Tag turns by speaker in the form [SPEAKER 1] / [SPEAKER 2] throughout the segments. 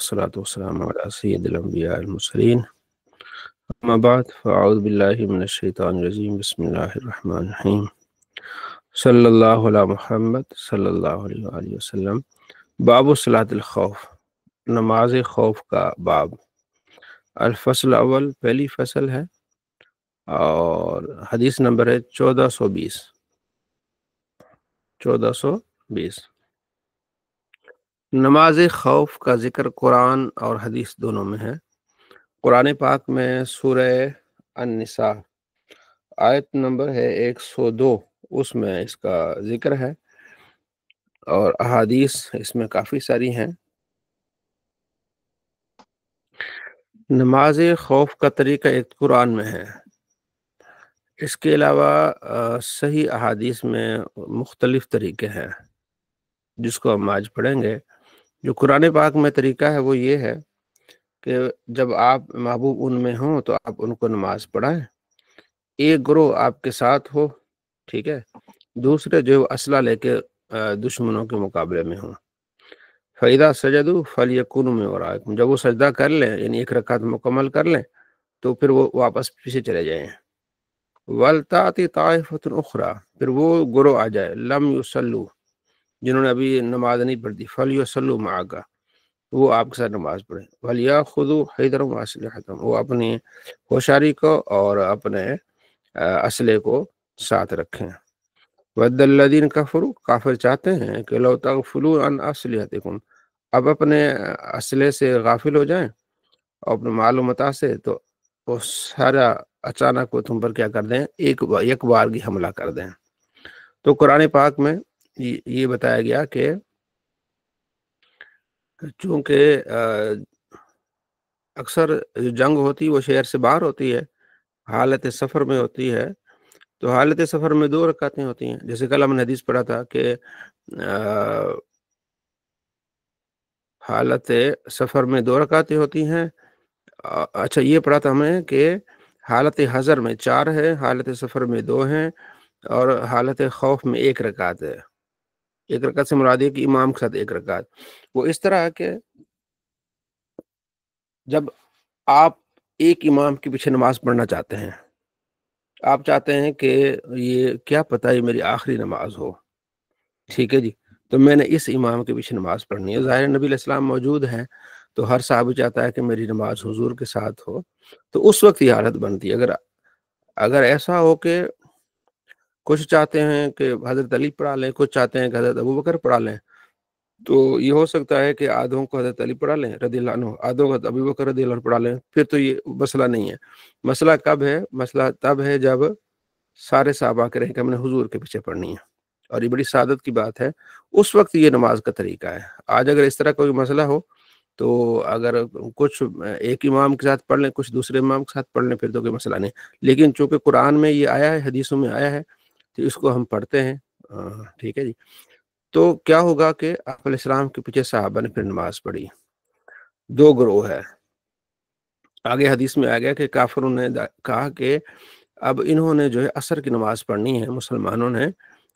[SPEAKER 1] والصلاة والسلام على سید الانبیاء المرسلین اما بعد فاعوذ باللہ من الشیطان الرجیم بسم اللہ الرحمن الرحیم صلی اللہ علی محمد صلی اللہ علیہ وآلہ وسلم۔ باب صلاۃ الخوف، نماز خوف کا باب۔ الفصل اول، پہلی فصل ہے اور حدیث نمبر ہے 1420۔ نماز خوف کا ذکر قرآن اور حدیث دونوں میں ہے۔ قرآن پاک میں سورہ النساء آیت نمبر ہے 102، اس میں اس کا ذکر ہے اور احادیث اس میں کافی ساری ہیں۔ نماز خوف کا طریقہ ایک قرآن میں ہے، اس کے علاوہ صحیح احادیث میں مختلف طریقے ہیں جس کو ہم آج پڑھیں گے۔ جو قرآن پاک میں طریقہ ہے وہ یہ ہے کہ جب آپ محبوب ان میں ہوں تو آپ ان کو نماز پڑھائیں، ایک گروہ آپ کے ساتھ ہو، ٹھیک ہے، دوسرے جو اسلحہ لے کے دشمنوں کے مقابلے میں ہوں۔ فَإِذَا سَجَدُوا فَلْيَكُونُوا مِنْ وَرَائِكُمْ، جب وہ سجدہ کر لیں یعنی ایک رکعت مکمل کر لیں تو پھر وہ واپس پیچھے چلے جائیں۔ وَلْتَأْتِ طَائِفَةٌ أُخْرَىٰ، پھر وہ گروہ آ جائے، لَمْ يُصَلُّوا، جنہوں نے ابھی نماز نہیں پڑھی، فَلْيُصَلُّوا مَعَكَ، وہ آپ کے ساتھ نماز پڑھیں۔ وَلْيَأْخُذُوا حِذْرَهُمْ وَأَسْلِحَتَهُمْ، وہ اپنی ہوشیاری کو اور اپنے اسلحے کو ساتھ رکھیں۔ وَدَّ الَّذِينَ كَفَرُوا، کافر چاہتے ہیں کہ لَوْ تَغْفُلُوا عَنْ أَسْلِحَتِكُمْ، اب اپنے اسلحے سے غافل ہو جائیں اور اپنے مال و متاع سے، تو وہ سارا اچانک وہ تم پر کیا کر دیں، ایک بار کی حملہ کر دیں۔ تو قرآن پاک میں یہ بتایا گیا کہ چونکہ اکثر جنگ ہوتی وہ شہر سے باہر ہوتی ہے، حالت سفر میں ہوتی ہے، تو حالت سفر میں 2 رکعتیں ہوتی ہیں۔ جیسے کل ہم نے حدیث پڑھا تھا کہ حالت سفر میں 2 رکعتیں ہوتی ہیں۔ اچھا، یہ پڑھا تھا ہمیں کہ حالت حضر میں 4 ہے، حالت سفر میں 2 ہیں، اور حالت خوف میں 1 رکعت ہے۔ 1 رکعت سے مراد ہے کہ امام کے ساتھ 1 رکعت۔ وہ اس طرح ہے کہ جب آپ ایک امام کے پیچھے نماز پڑھنا چاہتے ہیں، آپ چاہتے ہیں کہ یہ کیا پتہ یہ میری آخری نماز ہو، ٹھیک ہے جی، تو میں نے اس امام کے پیچھے نماز پڑھنی ہے۔ ظاہر نبی علیہ السلام موجود ہیں تو ہر صحابی چاہتا ہے کہ میری نماز حضور کے ساتھ ہو، تو اس وقت یہ حالت بنتی ہے۔ اگر ایسا ہو کہ کچھ چاہتے ہیں کہ حضرت علی پڑھا لیں، کچھ چاہتے ہیں کہ حضرت ابوبکر پڑھا لیں، تو یہ ہو سکتا ہے کہ آدھوں کو حضرت علی پڑھا لیں رضی اللہ عنہ، آدھوں کو ابوبکر رضی اللہ عنہ پڑھا لیں، پھر تو یہ مسئلہ نہیں ہے۔ مسئلہ کب ہے؟ مسئلہ تب ہے جب سارے صحابہ کہیں کہ ہم نے حضور کے پیچھے پڑھنی ہے، اور یہ بڑی سعادت کی بات ہے، اس وقت یہ نماز کا طریقہ ہے۔ آج اگر اس طرح کوئی مسئلہ ہو تو اگر کچھ ایک امام کے ساتھ پڑھ لیں، کچھ دوسرے امام کے ساتھ پڑھ لیں، پھر تو کوئی مسئلہ نہیں۔ لیکن چونکہ قرآن میں یہ آیا ہے، حدیثوں میں آیا ہے، تو اس کو ہم پڑھتے ہیں، ٹھیک ہے جی۔ تو کیا ہوگا کہ آپ علیہ السلام کے پیچھے صحابہ نے پھر نماز پڑھی، 2 گروہ ہے۔ آگے حدیث میں آ گیا کہ کافروں نے کہا کہ اب انہوں نے جو ہے عصر کی نماز پڑھنی ہے، مسلمانوں نے،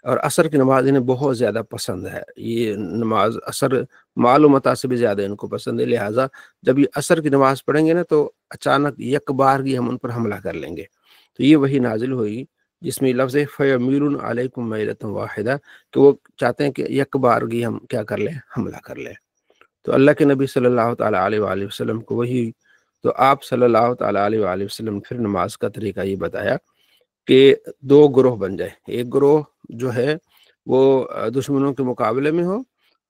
[SPEAKER 1] اور عصر کی نماز انہیں بہت زیادہ پسند ہے۔ یہ نماز عصر مال و متاع سے بھی زیادہ ان کو پسند ہے، لہٰذا جب یہ عصر کی نماز پڑھیں گے نا تو اچانک یک بارگی ہم ان پر حملہ کر لیں گے۔ تو یہ وہی نازل ہوئی جس میں لفظ فَيَمِيلٌ عَلَيْكُمْ مَيْلَةً وَاحِدَةً، کہ وہ چاہتے ہیں کہ یک بارگی ہم کیا کر لیں، حملہ کر لیں۔ تو اللہ کے نبی صلی اللہ تعالیٰ علیہ وآلہ وسلم کو وہی، تو آپ صلی اللہ تعالیٰ علیہ وآلہ وسلم نے پھر نماز کا طریقہ یہ بتایا کہ 2 گروہ بن جائے، ایک گروہ جو ہے وہ دشمنوں کے مقابلے میں ہو،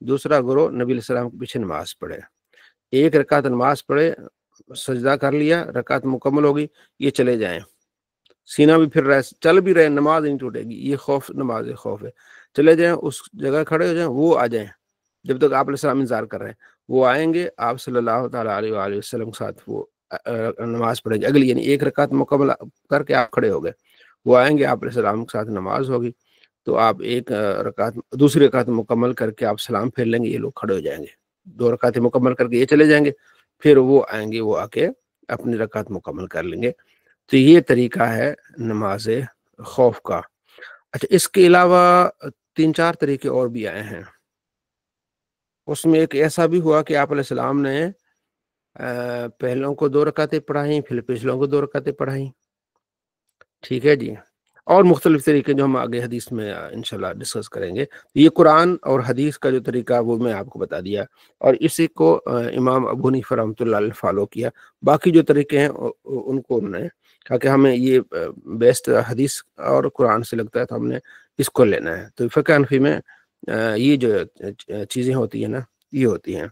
[SPEAKER 1] دوسرا گروہ نبی علیہ السلام کے پیچھے نماز پڑھے، 1 رکعت نماز پڑھے، سجدہ کر لیا، رکعت مکمل ہوگی، یہ چلے جائیں، سینہ بھی پھر رہے، چل بھی رہے، نماز نہیں ٹوٹے گی، یہ خوف، نماز خوف ہے، چلے جائیں، اس جگہ کھڑے ہو جائیں، وہ آ جائیں جب تک آپ علیہ السلام انتظار کر رہے ہیں، وہ آئیں گے، آپ صلی اللہ تعالیٰ علیہ وآلہ وسلم کے ساتھ وہ نماز پڑھیں گے، اگلی یعنی 1 رکعت مکمل کر کے آپ کھڑے ہو گئے، وہ آئیں گے، آپ علیہ السلام کے ساتھ نماز ہوگی، تو آپ دوسری رکعت مکمل کر کے آپ سلام پھیر لیں گے، یہ لوگ کھڑے ہو جائیں گے، 2 رکعتیں مکمل کر کے یہ چلے جائیں گے، پھر وہ آئیں گے، وہ آ کے اپنی رکعت مکمل کر لیں گے۔ تو یہ طریقہ ہے نماز خوف کا۔ اچھا، اس کے علاوہ 3-4 طریقے اور بھی آئے ہیں۔ اس میں ایک ایسا بھی ہوا کہ آپ علیہ السلام نے پہلوں کو 2 رکعتیں پڑھائیں، پھر پچھلوں کو 2 رکعتیں پڑھائیں، ٹھیک ہے جی، اور مختلف طریقے جو ہم آگے حدیث میں انشاءاللہ ڈسکس کریں گے۔ یہ قرآن اور حدیث کا جو طریقہ وہ میں آپ کو بتا دیا، اور اسی کو امام ابو حنیفہ رحمۃ اللہ علیہ فالو کیا۔ باقی جو طریقے ہیں ان کو انہوں نے کہا کہ ہمیں یہ بیسٹ حدیث اور قرآن سے لگتا ہے تو ہم نے اس کو لینا ہے۔ تو فقہ حنفی میں یہ جو چیزیں ہوتی ہیں نا، یہ ہوتی ہیں۔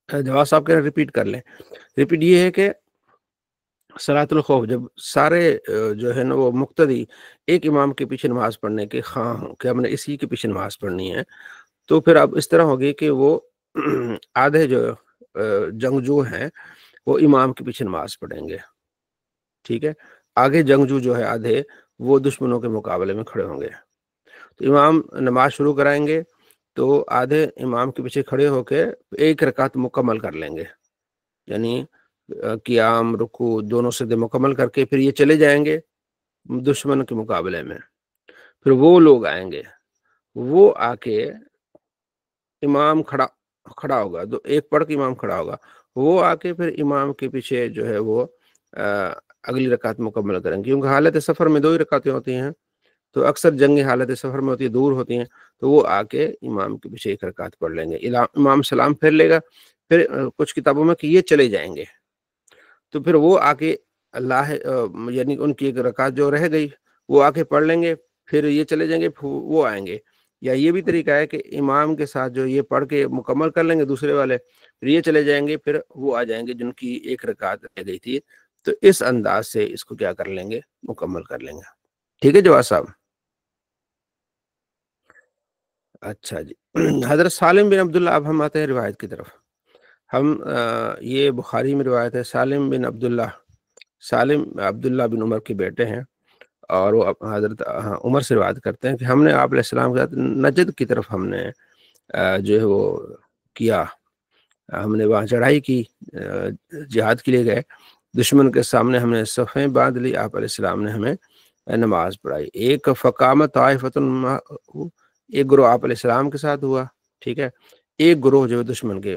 [SPEAKER 1] جواد صاحب کہہ رہے ریپیٹ کر لیں۔ ریپیٹ یہ ہے کہ صلاۃ الخوف جب سارے جو ہے نا وہ مقتدی ایک امام کے پیچھے نماز پڑھنے کے خواہاں ہوں کہ ہم نے اسی کے پیچھے نماز پڑھنی ہے، تو پھر اب اس طرح ہوگی کہ وہ آدھے جو جنگجو ہیں وہ امام کے پیچھے نماز پڑھیں گے، ٹھیک ہے، آگے جنگجو جو ہے آدھے وہ دشمنوں کے مقابلے میں کھڑے ہوں گے۔ تو امام نماز شروع کرائیں گے تو آدھے امام کے پیچھے کھڑے ہو کے ایک رکعت مکمل کر لیں گے، یعنی قیام رکوع دونوں سجدے مکمل کر کے پھر یہ چلے جائیں گے دشمن کے مقابلے میں۔ پھر وہ لوگ آئیں گے، وہ آ کے امام کھڑا ہوگا، ایک پڑھ کے امام کھڑا ہوگا، وہ آ کے پھر امام کے پیچھے جو ہے وہ اگلی رکعت مکمل کریں گے، کیونکہ حالت سفر میں 2 ہی رکعتیں ہوتی ہیں، تو اکثر جنگیں حالت سفر میں ہوتی ہے، دور ہوتی ہیں، تو وہ آ کے امام کے پیچھے ایک رکعت پڑھ لیں گے، امام سلام پھیر لے گا، پھر کچھ کتابوں میں کہ یہ چلے جائیں گے، تو پھر وہ آ کے اللہ یعنی ان کی ایک رکعت جو رہ گئی وہ آ کے پڑھ لیں گے، پھر یہ چلے جائیں گے، وہ آئیں گے۔ یا یہ بھی طریقہ ہے کہ امام کے ساتھ جو یہ پڑھ کے مکمل کر لیں گے دوسرے والے، پھر یہ چلے جائیں گے، پھر وہ آ جائیں گے جن کی ایک رکعت رہ گئی تھی، تو اس انداز سے اس کو کیا کر لیں گے، مکمل کر لیں گے۔ ٹھیک ہے جواد صاحب؟ اچھا جی۔ حضرت سالم بن عبداللہ، اب ہم آتے ہیں روایت کی طرف۔ ہم یہ بخاری میں روایت ہے، سالم بن عبداللہ، سالم عبداللہ بن عمر کے بیٹے ہیں، اور وہ حضرت عمر سے روایت کرتے ہیں کہ ہم نے آپ علیہ السلام کے ساتھ نجد کی طرف ہم نے جو ہے وہ کیا، ہم نے وہاں چڑھائی کی، جہاد کے لیے گئے، دشمن کے سامنے ہم نے صفیں باندھ لی، آپ علیہ السلام نے ہمیں نماز پڑھائی۔ ایک فقامت طائفۃ، ایک گروہ آپ علیہ السلام کے ساتھ ہوا، ٹھیک ہے، ایک گروہ جو دشمن کے،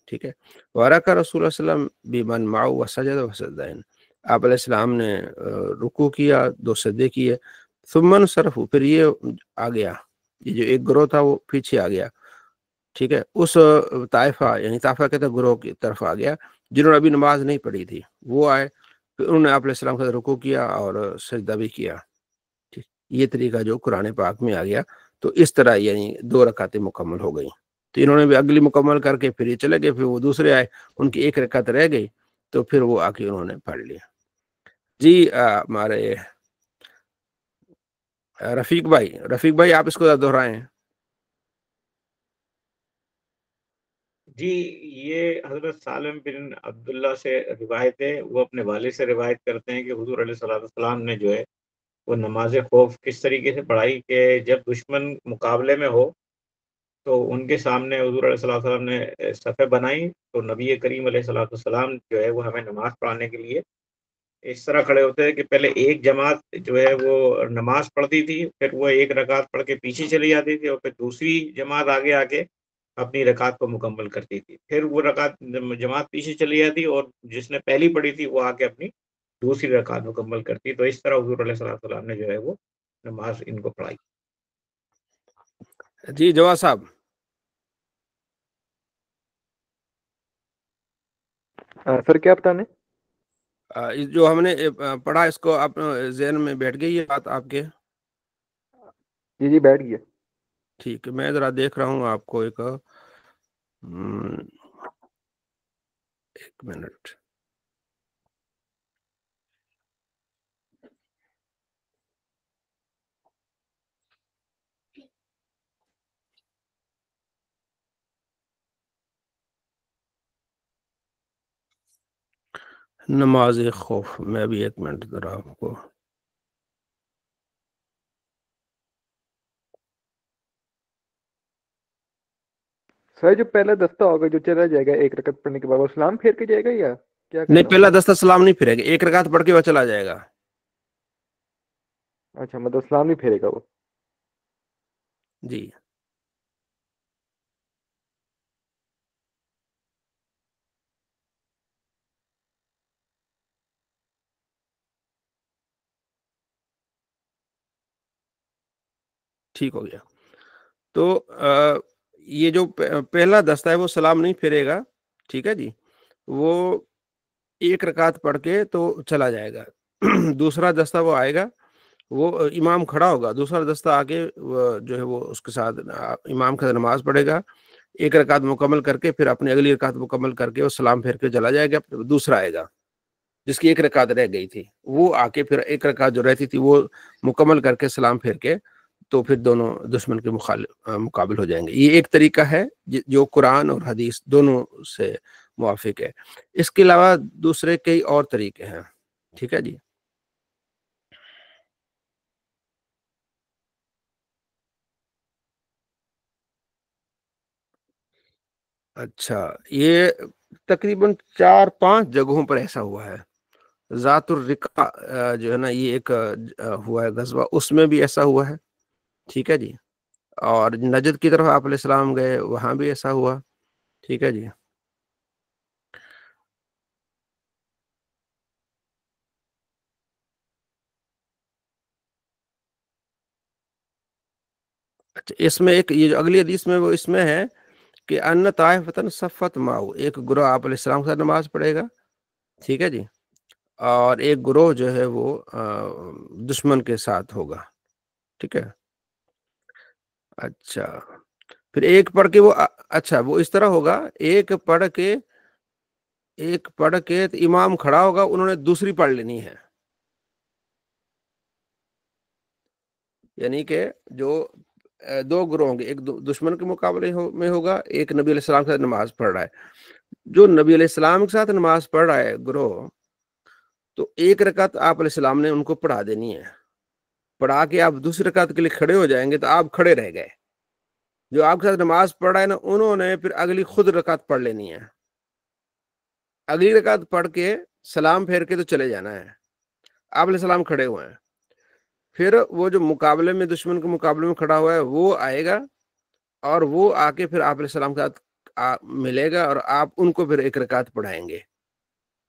[SPEAKER 1] ٹھیک ہے، وَرَكَعَ رسول اللہ صلی اللہ علیہ وسلم بِمَنْ مَعَهُ وَسَجَدَ وَسَجْدَيْنِ، آپ علیہ السلام نے رکوع کیا، 2 سجدے کیے، ثم انصرفوا، پھر یہ آ گیا، یہ جو ایک گروہ تھا وہ پیچھے آ گیا، ٹھیک ہے، اس طائفہ یعنی طائفہ کہتے ہیں گروہ کی طرف آ گیا جنہوں نے ابھی نماز نہیں پڑھی تھی، وہ آئے، پھر انہوں نے آپ علیہ السلام کا رکوع کیا اور سجدہ بھی کیا، ٹھیک، یہ طریقہ جو قرآن پاک میں آ گیا، تو اس طرح یعنی 2 رکعتیں مکمل ہو گئیں، تو انہوں نے بھی اگلی مکمل کر کے پھر یہ چلے گئے، پھر وہ دوسرے آئے، ان کی ایک رکعت رہ گئی، تو پھر وہ آ کے انہوں نے پڑھ لیا۔ جی ہمارے رفیق بھائی آپ اس کو دہرائیں۔
[SPEAKER 2] جی، یہ حضرت سالم بن عبداللہ سے روایت ہے، وہ اپنے والد سے روایت کرتے ہیں کہ حضور علیہ الصلوۃ والسلام نے جو ہے وہ نماز خوف کس طریقے سے پڑھائی کہ جب دشمن مقابلے میں ہو تو ان کے سامنے حضور علیہ الصلوۃ والسلام نے صفیں بنائی، تو نبی کریم علیہ الصلوۃ والسلام جو ہے وہ ہمیں نماز پڑھانے کے لیے اس طرح کھڑے ہوتے ہیں کہ پہلے ایک جماعت جو ہے وہ نماز پڑھتی تھی، پھر وہ ایک رکعت پڑھ کے پیچھے چلی جاتی تھی، اور پھر دوسری جماعت آگے آ کے اپنی رکعت کو مکمل کرتی تھی، پھر وہ رکعت جماعت پیچھے چلی جاتی اور جس نے پہلی پڑھی تھی وہ آ کے اپنی دوسری رکعت مکمل کرتی، تو اس طرح حضور علیہ الصلوۃ والسلام نے جو ہے وہ نماز ان کو پڑھائی۔
[SPEAKER 1] جی جواد صاحب۔
[SPEAKER 3] سر کیا بتانے؟
[SPEAKER 1] جو ہم نے پڑھا اس کو آپ ذہن میں بیٹھ گئی یہ بات آپ کے؟
[SPEAKER 3] جی جی بیٹھ گیا۔
[SPEAKER 1] ٹھیک ہے، میں ذرا دیکھ رہا ہوں آپ کو، ایک منٹ۔ نماز خوف، میں بھی 1 منٹ ذرا آپ کو،
[SPEAKER 3] سر جو پہلا دستہ ہوگا جو چلا جائے گا ایک رکعت پڑھنے کے بعد، وہ سلام پھیر کے جائے گا یا کیا
[SPEAKER 1] نہیں
[SPEAKER 3] کرنا
[SPEAKER 1] پہلا
[SPEAKER 3] ہوگا؟
[SPEAKER 1] دستہ سلام نہیں پھرے گا، 1 رکعت پڑھ کے وہ چلا جائے گا۔
[SPEAKER 3] اچھا، مطلب سلام نہیں پھیرے گا وہ؟
[SPEAKER 1] جی ٹھیک ہو گیا. تو یہ جو پہلا دستہ ہے وہ سلام نہیں پھیرے گا, ٹھیک ہے جی, وہ ایک رکعت پڑھ کے تو چلا جائے گا. دوسرا دستہ وہ آئے گا, وہ امام کھڑا ہوگا, دوسرا دستہ آگے جو ہے وہ اس کے ساتھ امام کا نماز پڑھے گا, ایک رکعت مکمل کر کے پھر اپنی اگلی رکعت مکمل کر کے وہ سلام پھیر کے چلا جائے گا. پھر دوسرا آئے گا جس کی ایک رکعت رہ گئی تھی, وہ آ کے پھر ایک رکعت جو رہتی تھی وہ مکمل کر کے سلام پھیر کے تو پھر دونوں دشمن کے مقابل ہو جائیں گے. یہ ایک طریقہ ہے جو قرآن اور حدیث دونوں سے موافق ہے. اس کے علاوہ دوسرے کئی اور طریقے ہیں, ٹھیک ہے جی. اچھا, یہ تقریباً 4-5 جگہوں پر ایسا ہوا ہے. ذات الرقا جو ہے نا, یہ ایک ہوا ہے غزوہ, اس میں بھی ایسا ہوا ہے, ٹھیک ہے جی. اور نجد کی طرف آپ علیہ السلام گئے, وہاں بھی ایسا ہوا, ٹھیک ہے جی. اچھا, اس میں ایک یہ جو اگلی حدیث میں وہ اس میں ہے کہ ان طائفتن صفت معه, ایک گروہ آپ علیہ السلام کے ساتھ نماز پڑھے گا, ٹھیک ہے جی, اور ایک گروہ جو ہے وہ دشمن کے ساتھ ہوگا, ٹھیک ہے. اچھا, پھر ایک پڑھ کے وہ اچھا وہ اس طرح ہوگا, ایک پڑھ کے امام کھڑا ہوگا, انہوں نے دوسری پڑھ لینی ہے. یعنی کہ جو دو گروہ ہوں گے, ایک دشمن کے مقابلے میں ہوگا, ایک نبی علیہ السلام کے ساتھ نماز پڑھ رہا ہے. جو نبی علیہ السلام کے ساتھ نماز پڑھ رہا ہے گروہ, تو ایک رکعت آپ علیہ السلام نے ان کو پڑھا دینی ہے. پڑھا کے آپ دوسری رکعت کے لیے کھڑے ہو جائیں گے تو آپ کھڑے رہ گئے. جو آپ کے ساتھ نماز پڑھ رہا ہے نا, انہوں نے پھر اگلی خود رکعت پڑھ لینی ہے. اگلی رکعت پڑھ کے سلام پھیر کے تو چلے جانا ہے. آپ علیہ السلام کھڑے ہوئے ہیں, پھر وہ جو مقابلے میں دشمن کے مقابلے میں کھڑا ہوا ہے وہ آئے گا, اور وہ آ کے پھر آپ علیہ السلام کے ساتھ ملے گا, اور آپ ان کو پھر ایک رکعت پڑھائیں گے.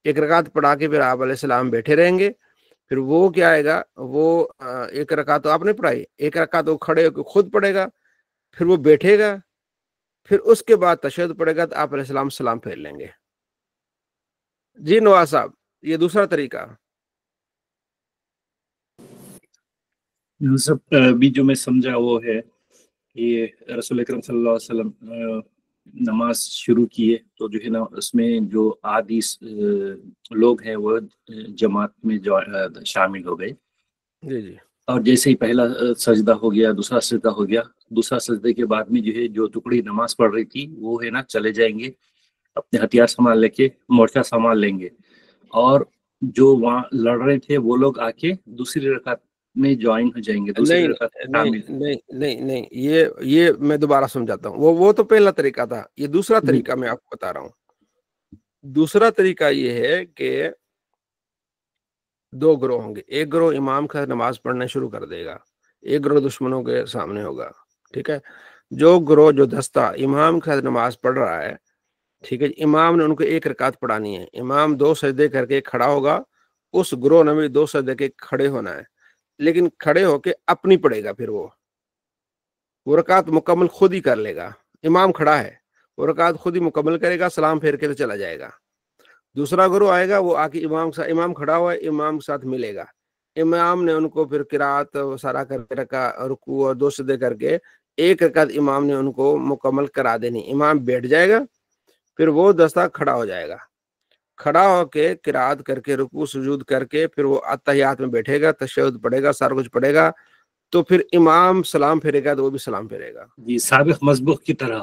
[SPEAKER 1] ایک رکعت پڑھا کے پھر آپ علیہ السلام بیٹھے رہیں گے. پھر وہ کیا آئے گا, وہ ایک رکعت تو آپ نے پڑھائی, ایک رکعت وہ کھڑے ہو کے خود پڑھے گا, پھر وہ بیٹھے گا, پھر اس کے بعد تشہد پڑھے گا تو آپ علیہ السلام سلام پھیر لیں گے. جی نواز صاحب, یہ دوسرا طریقہ.
[SPEAKER 4] سب بھی جو میں سمجھا وہ ہے کہ رسول اکرم صلی اللہ علیہ وسلم نماز شروع کیے تو جو ہے نا اس میں جو عادی لوگ ہیں وہ جماعت میں شامل ہو گئے.
[SPEAKER 1] جی جی. اور
[SPEAKER 4] جیسے ہی پہلا سجدہ ہو گیا, دوسرا سجدہ ہو گیا, دوسرا سجدے کے بعد میں جو ہے جو ٹکڑی نماز پڑھ رہی تھی وہ ہے نا چلے جائیں گے, اپنے ہتھیار سامان لے کے مورچہ سامان لیں گے, اور جو وہاں لڑ رہے تھے وہ لوگ آ کے دوسری رکعت میں جوائن ہو جائیں گے. دوسری رکعت
[SPEAKER 1] نہیں, یہ میں دوبارہ سمجھاتا ہوں. وہ تو پہلا طریقہ تھا, یہ دوسرا طریقہ میں آپ کو بتا رہا ہوں. دوسرا طریقہ یہ ہے کہ دو گروہ ہوں گے, ایک گروہ امام کا نماز پڑھنا شروع کر دے گا, ایک گروہ دشمنوں کے سامنے ہوگا, ٹھیک ہے. جو گروہ جو دستہ امام کا نماز پڑھ رہا ہے, ٹھیک ہے, امام نے ان کو ایک رکعت پڑھانی ہے. امام 2 سجدے کر کے کھڑا ہوگا, اس گروہ نے بھی 2 سجدے کے کھڑے ہونا ہے, لیکن کھڑے ہو کے اپنی پڑھے گا. پھر وہ رکعت مکمل خود ہی کر لے گا. امام کھڑا ہے, وہ رکعت خود ہی مکمل کرے گا, سلام پھیر کے تو چلا جائے گا. دوسرا گروہ آئے گا, وہ آ کے امام کھڑا ہوا ہے, امام کے ساتھ ملے گا. امام نے ان کو پھر قرات سارا کر کے رکھا, رکوع اور 2 سجدے کر کے ایک رکعت امام نے ان کو مکمل کرا دینی. امام بیٹھ جائے گا, پھر وہ دستہ کھڑا ہو جائے گا, کھڑا ہو کے قرات کر کے رکوع سجود کر کے پھر وہ اتحیات میں بیٹھے گا, تشہد پڑھے گا, سارا کچھ پڑھے گا, تو پھر امام سلام پھیرے گا تو وہ بھی سلام پھیرے گا.
[SPEAKER 4] جی, سابق مسبوق کی طرح.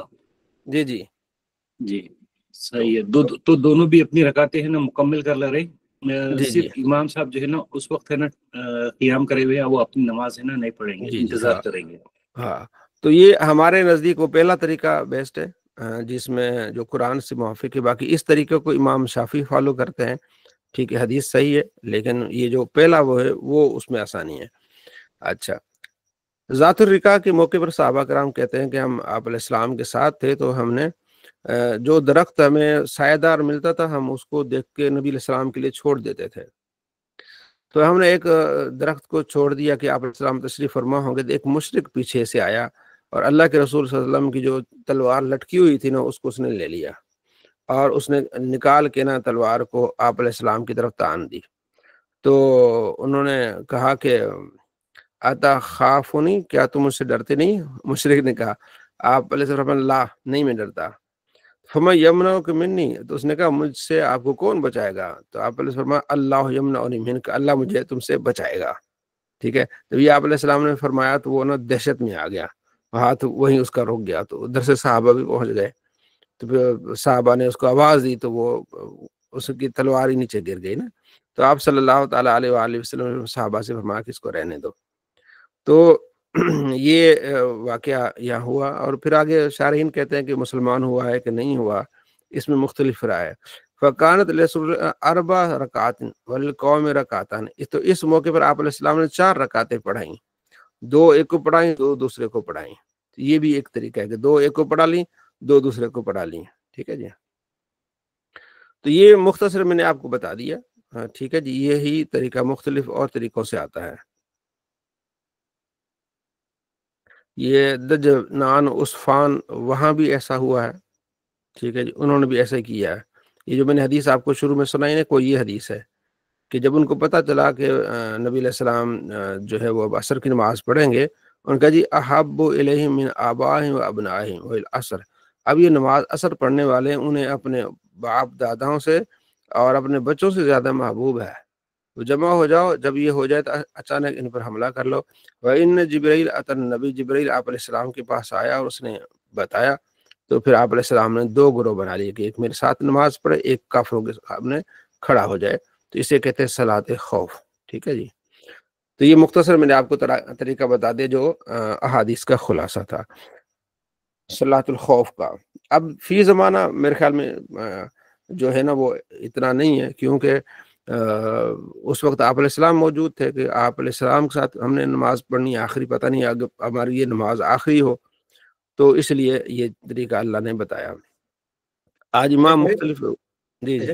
[SPEAKER 1] جی جی
[SPEAKER 4] جی صحیح ہے. تو دونوں بھی اپنی رکعتیں ہیں نا مکمل کر لے رہے. صرف امام صاحب جو ہے نا اس وقت ہے نا قیام کرے ہوئے ہیں, وہ اپنی نماز ہے نا نہیں پڑھیں گے, انتظار کریں گے.
[SPEAKER 1] ہاں, تو یہ ہمارے نزدیک وہ پہلا طریقہ بیسٹ ہے, جس میں جو قرآن سے موافق ہے. باقی اس طریقے کو امام شافعی فالو کرتے ہیں, ٹھیک ہے, حدیث صحیح ہے, لیکن یہ جو پہلا وہ ہے وہ اس میں آسانی ہے. اچھا, ذات الرقاع کے موقع پر صحابہ کرام کہتے ہیں کہ ہم آپ علیہ السلام کے ساتھ تھے, تو ہم نے جو درخت ہمیں سایہ دار ملتا تھا ہم اس کو دیکھ کے نبی علیہ السلام کے لیے چھوڑ دیتے تھے. تو ہم نے ایک درخت کو چھوڑ دیا کہ آپ علیہ السلام تشریف فرما ہوں گے، تو ایک مشرک پیچھے سے آیا اور اللہ کے رسول صلی اللہ علیہ وسلم کی جو تلوار لٹکی ہوئی تھی نا اس کو اس نے لے لیا، اور اس نے نکال کے نا تلوار کو آپ علیہ السلام کی طرف تان دی۔ تو انہوں نے کہا کہ آتا خافونی، کیا تم مجھ سے ڈرتے نہیں؟ مشرک نے کہا، آپ علیہ السلام لا، نہیں میں ڈرتا۔ فما یمنع کہ منی، تو اس نے کہا مجھ سے آپ کو کون بچائے گا؟ تو آپ علیہ السلام اللہ یمنعنی منک، اللہ مجھے تم سے بچائے گا، ٹھیک ہے۔ تو یہ آپ علیہ السلام نے فرمایا تو وہ نا دہشت میں آ گیا، ہاتھ وہیں اس کا رک گیا، تو ادھر سے صحابہ بھی پہنچ گئے، تو پھر صحابہ نے اس کو آواز دی تو وہ اس کی تلوار ہی نیچے گر گئی نا۔ تو آپ صلی اللہ تعالیٰ علیہ وآلہ وسلم صحابہ سے فرمایا کہ اس کو رہنے دو۔ تو یہ واقعہ یہاں ہوا، اور پھر آگے شارحین کہتے ہیں کہ مسلمان ہوا ہے کہ نہیں ہوا، اس میں مختلف رائے ہے۔ فکانت اربع رکعات وللقوم رکعتان، تو اس موقع پر آپ علیہ السلام نے 4 رکعتیں پڑھائیں، 2 ایک کو پڑھائیں، 2 دوسرے کو پڑھائیں۔ یہ بھی ایک طریقہ ہے کہ 2 ایک کو پڑھا لیں، 2 دوسرے کو پڑھا لیں، ٹھیک ہے جی۔ تو یہ مختصر میں نے آپ کو بتا دیا، ٹھیک ہے جی۔ یہی طریقہ مختلف اور طریقوں سے آتا ہے۔ یہ دجنان عصفان وہاں بھی ایسا ہوا ہے، ٹھیک ہے جی، انہوں نے بھی ایسے کیا ہے۔ یہ جو میں نے حدیث آپ کو شروع میں سنائی نا، کوئی یہ حدیث ہے کہ جب ان کو پتہ چلا کہ نبی علیہ السلام جو ہے وہ اب عصر کی نماز پڑھیں گے، ان کا جی احب الیہم من آبائہم و ابنائہم والعصر، اب یہ نماز عصر پڑھنے والے انہیں اپنے باپ داداؤں سے اور اپنے بچوں سے زیادہ محبوب ہے، تو جمع ہو جاؤ، جب یہ ہو جائے تو اچانک ان پر حملہ کر لو۔ وَإِنَّ جِبْرِيلَ أَتَى النَّبِيَّ، جبرائیل آپ علیہ السلام کے پاس آیا اور اس نے بتایا، تو پھر آپ علیہ السلام نے 2 گروہ بنا لیے کہ ایک میرے ساتھ نماز پڑھے، ایک کافروں کے سامنے کھڑا ہو جائے، تو اسے کہتے ہیں صلاۃ خوف، ٹھیک ہے جی۔ تو یہ مختصر میں نے آپ کو طریقہ بتا دیا جو احادیث کا خلاصہ تھا صلاۃ الخوف کا۔ اب فی زمانہ میرے خیال میں جو ہے نا وہ اتنا نہیں ہے، کیونکہ اس وقت آپ علیہ السلام موجود تھے کہ آپ علیہ السلام کے ساتھ ہم نے نماز پڑھنی آخری، پتہ نہیں اگر ہماری یہ نماز آخری ہو، تو اس لیے یہ طریقہ اللہ نے بتایا۔ آج امام مختلف، جی جی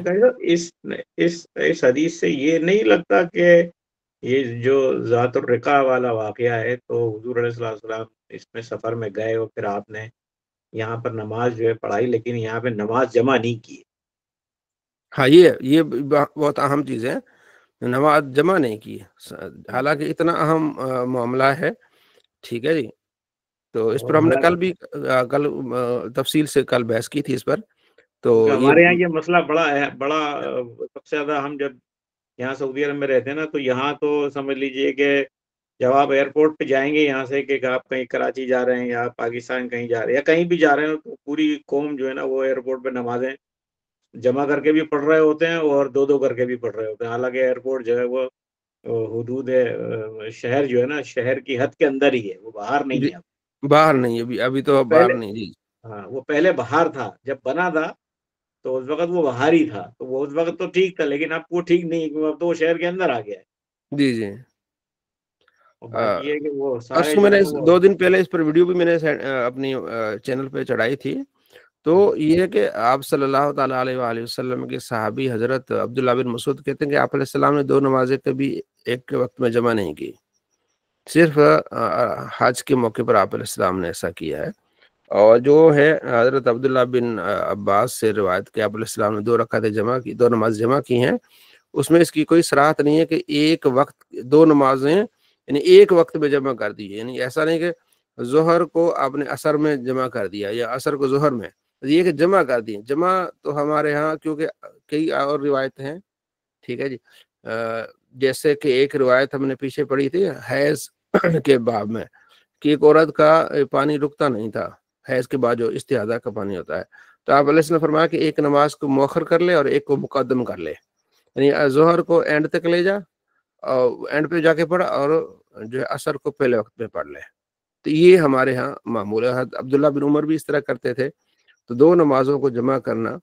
[SPEAKER 2] اس حدیث سے یہ نہیں لگتا کہ یہ جو ذات الرقاع والا واقعہ ہے تو حضور علیہ السلام اس میں سفر میں گئے اور پھر آپ نے یہاں پر نماز جو ہے پڑھائی، لیکن یہاں پہ نماز جمع نہیں کی؟
[SPEAKER 1] ہاں، یہ بہت اہم چیز ہے، نماز جمع نہیں کی، حالانکہ اتنا اہم معاملہ ہے، ٹھیک ہے جی۔ تو اس پر ہم نے کل تفصیل سے کل بحث کی تھی اس پر۔ تو
[SPEAKER 2] ہمارے یہاں یہ مسئلہ بڑا سب سے زیادہ، ہم جب یہاں سعودی عرب میں رہتے ہیں نا، تو یہاں تو سمجھ لیجئے کہ جب آپ ایئرپورٹ پہ جائیں گے یہاں سے کہ آپ کہیں کراچی جا رہے ہیں یا پاکستان کہیں جا رہے ہیں یا کہیں بھی جا رہے ہیں، تو پوری قوم جو ہے نا وہ ایئرپورٹ پہ نمازیں جمع کر کے بھی پڑھ رہے ہوتے ہیں اور 2 کر کے بھی پڑھ رہے ہوتے ہیں، حالانکہ ایئرپورٹ جو ہے وہ حدود شہر جو ہے نا، شہر کی حد کے اندر ہی ہے، وہ باہر نہیں ہے۔
[SPEAKER 1] باہر نہیں، ابھی تو باہر نہیں جی۔
[SPEAKER 2] ہاں، وہ پہلے باہر تھا، جب بنا تھا تو اس وقت وہ باہر ہی تھا، تو وہ اس وقت تو ٹھیک تھا، لیکن اب وہ ٹھیک نہیں، کیونکہ اب تو وہ شہر کے اندر آ گیا ہے۔
[SPEAKER 1] جی جی،
[SPEAKER 2] اور بات یہ ہے کہ وہ
[SPEAKER 1] اس
[SPEAKER 2] سارے
[SPEAKER 1] کو میں
[SPEAKER 2] جو
[SPEAKER 1] نے
[SPEAKER 2] ہے وہ
[SPEAKER 1] 2 دن پہلے اس پر ویڈیو بھی میں نے اپنی چینل پہ چڑھائی تھی۔ تو یہ ہے کہ آپ صلی اللہ تعالیٰ علیہ وآلہ وسلم کے صحابی حضرت عبداللہ بن مسعود کہتے ہیں کہ آپ علیہ السلام نے 2 نمازیں کبھی ایک کے وقت میں جمع نہیں کی، صرف حج کے موقع پر آپ علیہ السلام نے ایسا کیا ہے۔ اور جو ہے حضرت عبداللہ بن عباس سے روایت کہ آپ علیہ السلام نے 2 رکعتیں جمع کی، 2 نماز جمع کی ہیں، اس میں اس کی کوئی صراحت نہیں ہے کہ ایک وقت 2 نمازیں یعنی ایک وقت میں جمع کر دی، یعنی ایسا نہیں کہ ظہر کو آپ نے عصر میں جمع کر دیا یا عصر کو ظہر میں، یہ کہ جمع کر دی۔ جمع تو ہمارے ہاں کیونکہ کئی اور روایت ہیں، ٹھیک ہے جی، جیسے کہ ایک روایت ہم نے پیچھے پڑھی تھی حیض کے باب میں کہ ایک عورت کا پانی رکتا نہیں تھا، حیض کے بعد جو استحاضہ کا پانی ہوتا ہے، تو آپ علیہ السلام نے فرمایا کہ ایک نماز کو مؤخر کر لے اور ایک کو مقدم کر لے، یعنی ظہر کو اینڈ تک لے جا اور اینڈ پہ جا کے پڑھ، اور جو ہے عصر کو پہلے وقت پہ پڑھ لے۔ تو یہ ہمارے ہاں معمول ہے، عبداللہ بن عمر بھی اس طرح کرتے تھے۔ تو 2 نمازوں کو جمع کرنا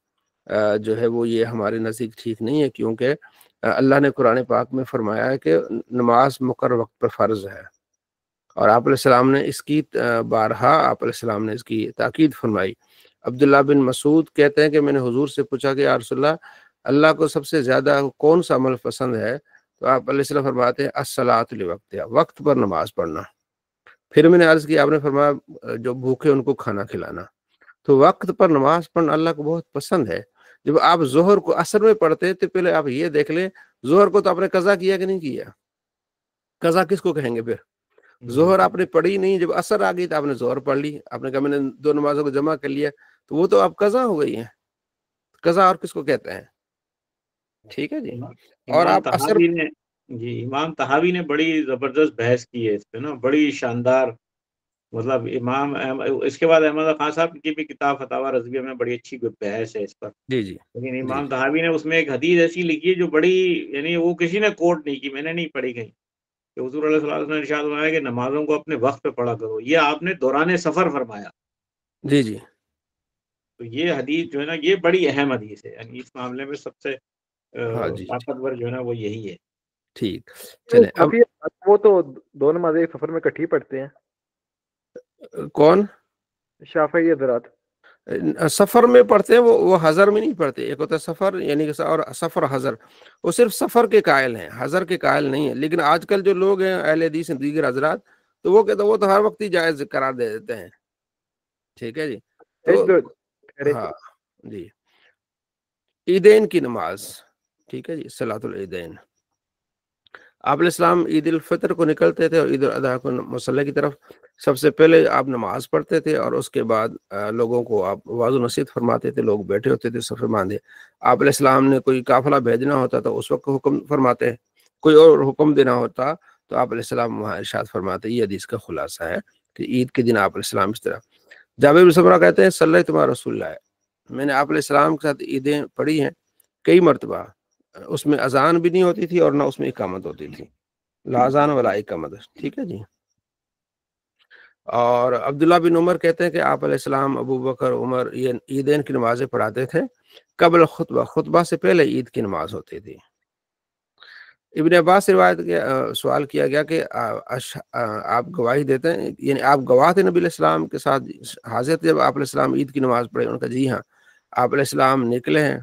[SPEAKER 1] جو ہے وہ یہ ہمارے نزدیک ٹھیک نہیں ہے، کیونکہ اللہ نے قرآن پاک میں فرمایا ہے کہ نماز مقرر وقت پر فرض ہے، اور آپ علیہ السلام نے اس کی بارہا آپ علیہ السلام نے اس کی تاکید فرمائی۔ عبداللہ بن مسعود کہتے ہیں کہ میں نے حضور سے پوچھا کہ یا رسول اللہ کو سب سے زیادہ کون سا عمل پسند ہے؟ تو آپ علیہ السلام فرماتے ہیں الصلاۃ لوقتہا، وقت پر نماز پڑھنا۔ پھر میں نے عرض کیا، آپ نے فرمایا جو بھوکے ان کو کھانا کھلانا۔ تو وقت پر نماز پڑھنا اللہ کو بہت پسند ہے۔ جب آپ ظہر کو عصر میں پڑھتے تو پہلے آپ یہ دیکھ لیں ظہر کو تو آپ نے قضا کیا کہ نہیں کیا؟ قضا کس کو کہیں گے؟ پھر ظہر آپ نے پڑھی نہیں، جب عصر آ گئی تو آپ نے ظہر پڑھ لی، آپ نے کہا میں نے دو نمازوں کو جمع کر لیا، تو وہ تو اب قضا ہو گئی ہے۔ قضا اور کس کو کہتے ہیں؟ ٹھیک ہے جی۔ اور
[SPEAKER 2] امام
[SPEAKER 1] آپ عصر،
[SPEAKER 2] طحاوی نے امام طحاوی نے بڑی زبردست بحث کی ہے اس پہ نا، بڑی شاندار، مطلب اس کے بعد احمد خان صاحب کی بھی کتاب فتاوی رضویہ میں بڑی اچھی بحث ہے اس پر،
[SPEAKER 1] جی جی
[SPEAKER 2] لیکن
[SPEAKER 1] جی
[SPEAKER 2] امام طحاوی نے اس میں ایک حدیث ایسی لکھی ہے جو بڑی، یعنی وہ کسی نے کوٹ نہیں کی، میں نے نہیں پڑھی کہیں، کہ حضور علیہ الصلوۃ والسلام نے ارشاد فرمایا کہ نمازوں کو اپنے وقت پہ پڑھا کرو، یہ آپ نے دوران سفر فرمایا۔
[SPEAKER 1] جی جی
[SPEAKER 2] تو یہ حدیث جو ہے نا، یہ بڑی اہم حدیث ہے، یعنی اس معاملے میں سب سے
[SPEAKER 1] ہاں جی
[SPEAKER 2] طاقتور جو ہے نا وہ یہی ہے۔
[SPEAKER 1] ٹھیک چلیں۔ اب
[SPEAKER 3] کافی، وہ تو دو نمازیں ایک سفر میں کٹھی پڑھتے ہیں
[SPEAKER 1] کون
[SPEAKER 3] شافعی حضرات؟
[SPEAKER 1] سفر میں پڑھتے ہیں، وہ حضر میں نہیں پڑھتے۔ ایک ہوتا ہے سفر یعنی کہ، اور سفر حضر، وہ صرف سفر کے قائل ہیں، حضر کے قائل نہیں ہیں۔ لیکن آج کل جو لوگ ہیں اہل حدیث دیگر حضرات، تو وہ کہتے ہیں وہ تو ہر وقت ہی جائز قرار دے دیتے ہیں۔ ٹھیک ہے جی۔ تو ہاں جی، عیدین کی نماز، ٹھیک ہے جی، صلاۃ العیدین۔ آپ علیہ السلام عید الفطر کو نکلتے تھے اور عید الاضحیٰ کو مصلی کی طرف سب سے پہلے آپ نماز پڑھتے تھے، اور اس کے بعد لوگوں کو آپ واعظ و نصیحت فرماتے تھے، لوگ بیٹھے ہوتے تھے صفے باندھے۔ آپ علیہ السلام نے کوئی قافلہ بھیجنا ہوتا تو اس وقت حکم فرماتے، کوئی اور حکم دینا ہوتا تو آپ علیہ السلام وہاں ارشاد فرماتے۔ یہ حدیث کا خلاصہ ہے کہ عید کے دن آپ علیہ السلام اس طرح۔ جابر بن سمرہ کہتے ہیں صلیت مع رسول اللہ، میں نے آپ علیہ السلام کے ساتھ عیدیں پڑھی ہیں کئی مرتبہ، اس میں اذان بھی نہیں ہوتی تھی اور نہ اس میں اقامت ہوتی تھی، لا اذان ولا اقامت۔ ٹھیک ہے جی۔ اور عبداللہ بن عمر کہتے ہیں کہ آپ علیہ السلام، ابو بکر، عمر یہ عیدین کی نمازیں پڑھاتے تھے قبل خطبہ، خطبہ سے پہلے عید کی نماز ہوتی تھی۔ ابن عباس سے روایت سوال کیا گیا کہ آپ گواہی دیتے ہیں، یعنی آپ گواہ تھے نبی علیہ السلام کے ساتھ حاضر تھے جب آپ علیہ السلام عید کی نماز پڑھے؟ ان کا جی ہاں۔ آپ علیہ السلام نکلے ہیں،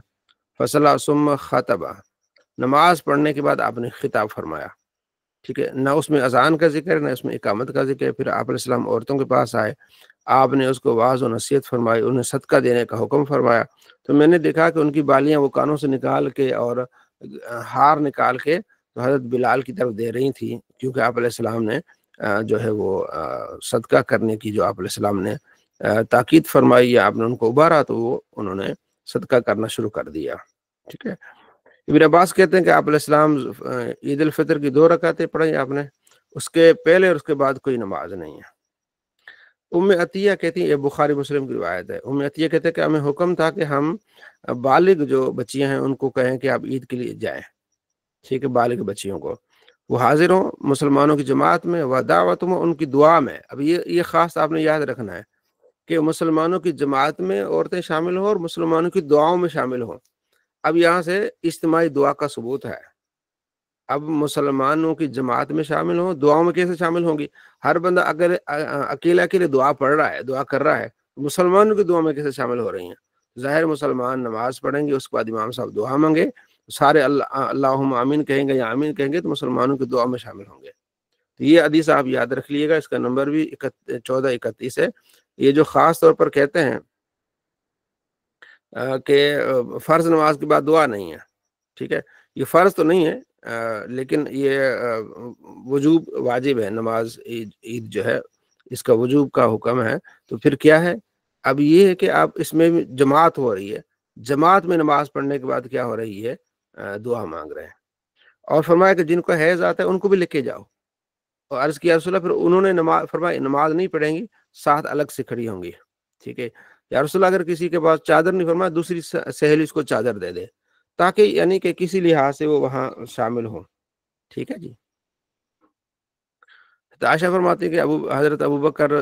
[SPEAKER 1] فصلا ثم خطبہ، نماز پڑھنے کے بعد آپ نے خطاب فرمایا۔ ٹھیک ہے، نہ اس میں اذان کا ذکر، نہ اس میں اقامت کا ذکر۔ پھر آپ علیہ السلام عورتوں کے پاس آئے، آپ نے اس کو واعظ و نصیحت فرمائی، انہیں صدقہ دینے کا حکم فرمایا۔ تو میں نے دیکھا کہ ان کی بالیاں وہ کانوں سے نکال کے اور ہار نکال کے تو حضرت بلال کی طرف دے رہی تھی، کیونکہ آپ علیہ السلام نے جو ہے وہ صدقہ کرنے کی جو آپ علیہ السلام نے تاکید فرمائی یا آپ نے ان کو ابھارا، تو وہ انہوں نے صدقہ کرنا شروع کر دیا۔ ٹھیک ہے۔ ابن عباس کہتے ہیں کہ آپ علیہ السلام عید الفطر کی 2 رکعتیں پڑھیں آپ نے، اس کے پہلے اور اس کے بعد کوئی نماز نہیں ہے۔ ام عطیہ کہتی ہیں، یہ بخاری مسلم کی روایت ہے، ام عطیہ کہتے ہیں کہ ہمیں حکم تھا کہ ہم بالغ جو بچیاں ہیں ان کو کہیں کہ آپ عید کے لیے جائیں۔ ٹھیک ہے، بالغ بچیوں کو وہ حاضر ہوں مسلمانوں کی جماعت میں، و دعوت میں، ان کی دعا میں۔ اب یہ خاص آپ نے یاد رکھنا ہے کہ مسلمانوں کی جماعت میں عورتیں شامل ہوں اور مسلمانوں کی دعاؤں میں شامل ہوں۔ اب یہاں سے اجتماعی دعا کا ثبوت ہے۔ اب مسلمانوں کی جماعت میں شامل ہوں، دعاؤں میں کیسے شامل ہوں گی؟ ہر بندہ اگر اکیلے دعا پڑھ رہا ہے، دعا کر رہا ہے، مسلمانوں کی دعا میں کیسے شامل ہو رہی ہیں؟ ظاہر مسلمان نماز پڑھیں گے، اس کے بعد امام صاحب دعا مانگے، سارے اللہم آمین کہیں گے یا آمین کہیں گے تو مسلمانوں کی دعا میں شامل ہوں گے۔ تو یہ حدیث آپ یاد رکھ لیے گا، اس کا نمبر بھی 1431 ہے۔ یہ جو خاص طور پر کہتے ہیں کہ فرض نماز کے بعد دعا نہیں ہے، ٹھیک ہے، یہ فرض تو نہیں ہے، لیکن یہ وجوب واجب ہے، نماز عید جو ہے اس کا وجوب کا حکم ہے۔ تو پھر کیا ہے؟ اب یہ ہے کہ آپ اس میں جماعت ہو رہی ہے، جماعت میں نماز پڑھنے کے بعد کیا ہو رہی ہے؟ دعا مانگ رہے ہیں۔ اور فرمایا کہ جن کو حیض آتا ہے ان کو بھی لے کے جاؤ۔ اور عرض کیا رسول اللہ، پھر انہوں نے فرمایا نماز نہیں پڑھیں گی، ساتھ الگ سے کھڑی ہوں گی۔ ٹھیک ہے، یا رسول اللہ اگر کسی کے پاس چادر نہیں، فرمایا دوسری سہیلی اس کو چادر دے دے، تاکہ یعنی کہ کسی لحاظ سے وہ وہاں شامل ہو۔ ٹھیک ہے جی۔ تو عائشہ فرماتی ہے کہ حضرت ابو بکر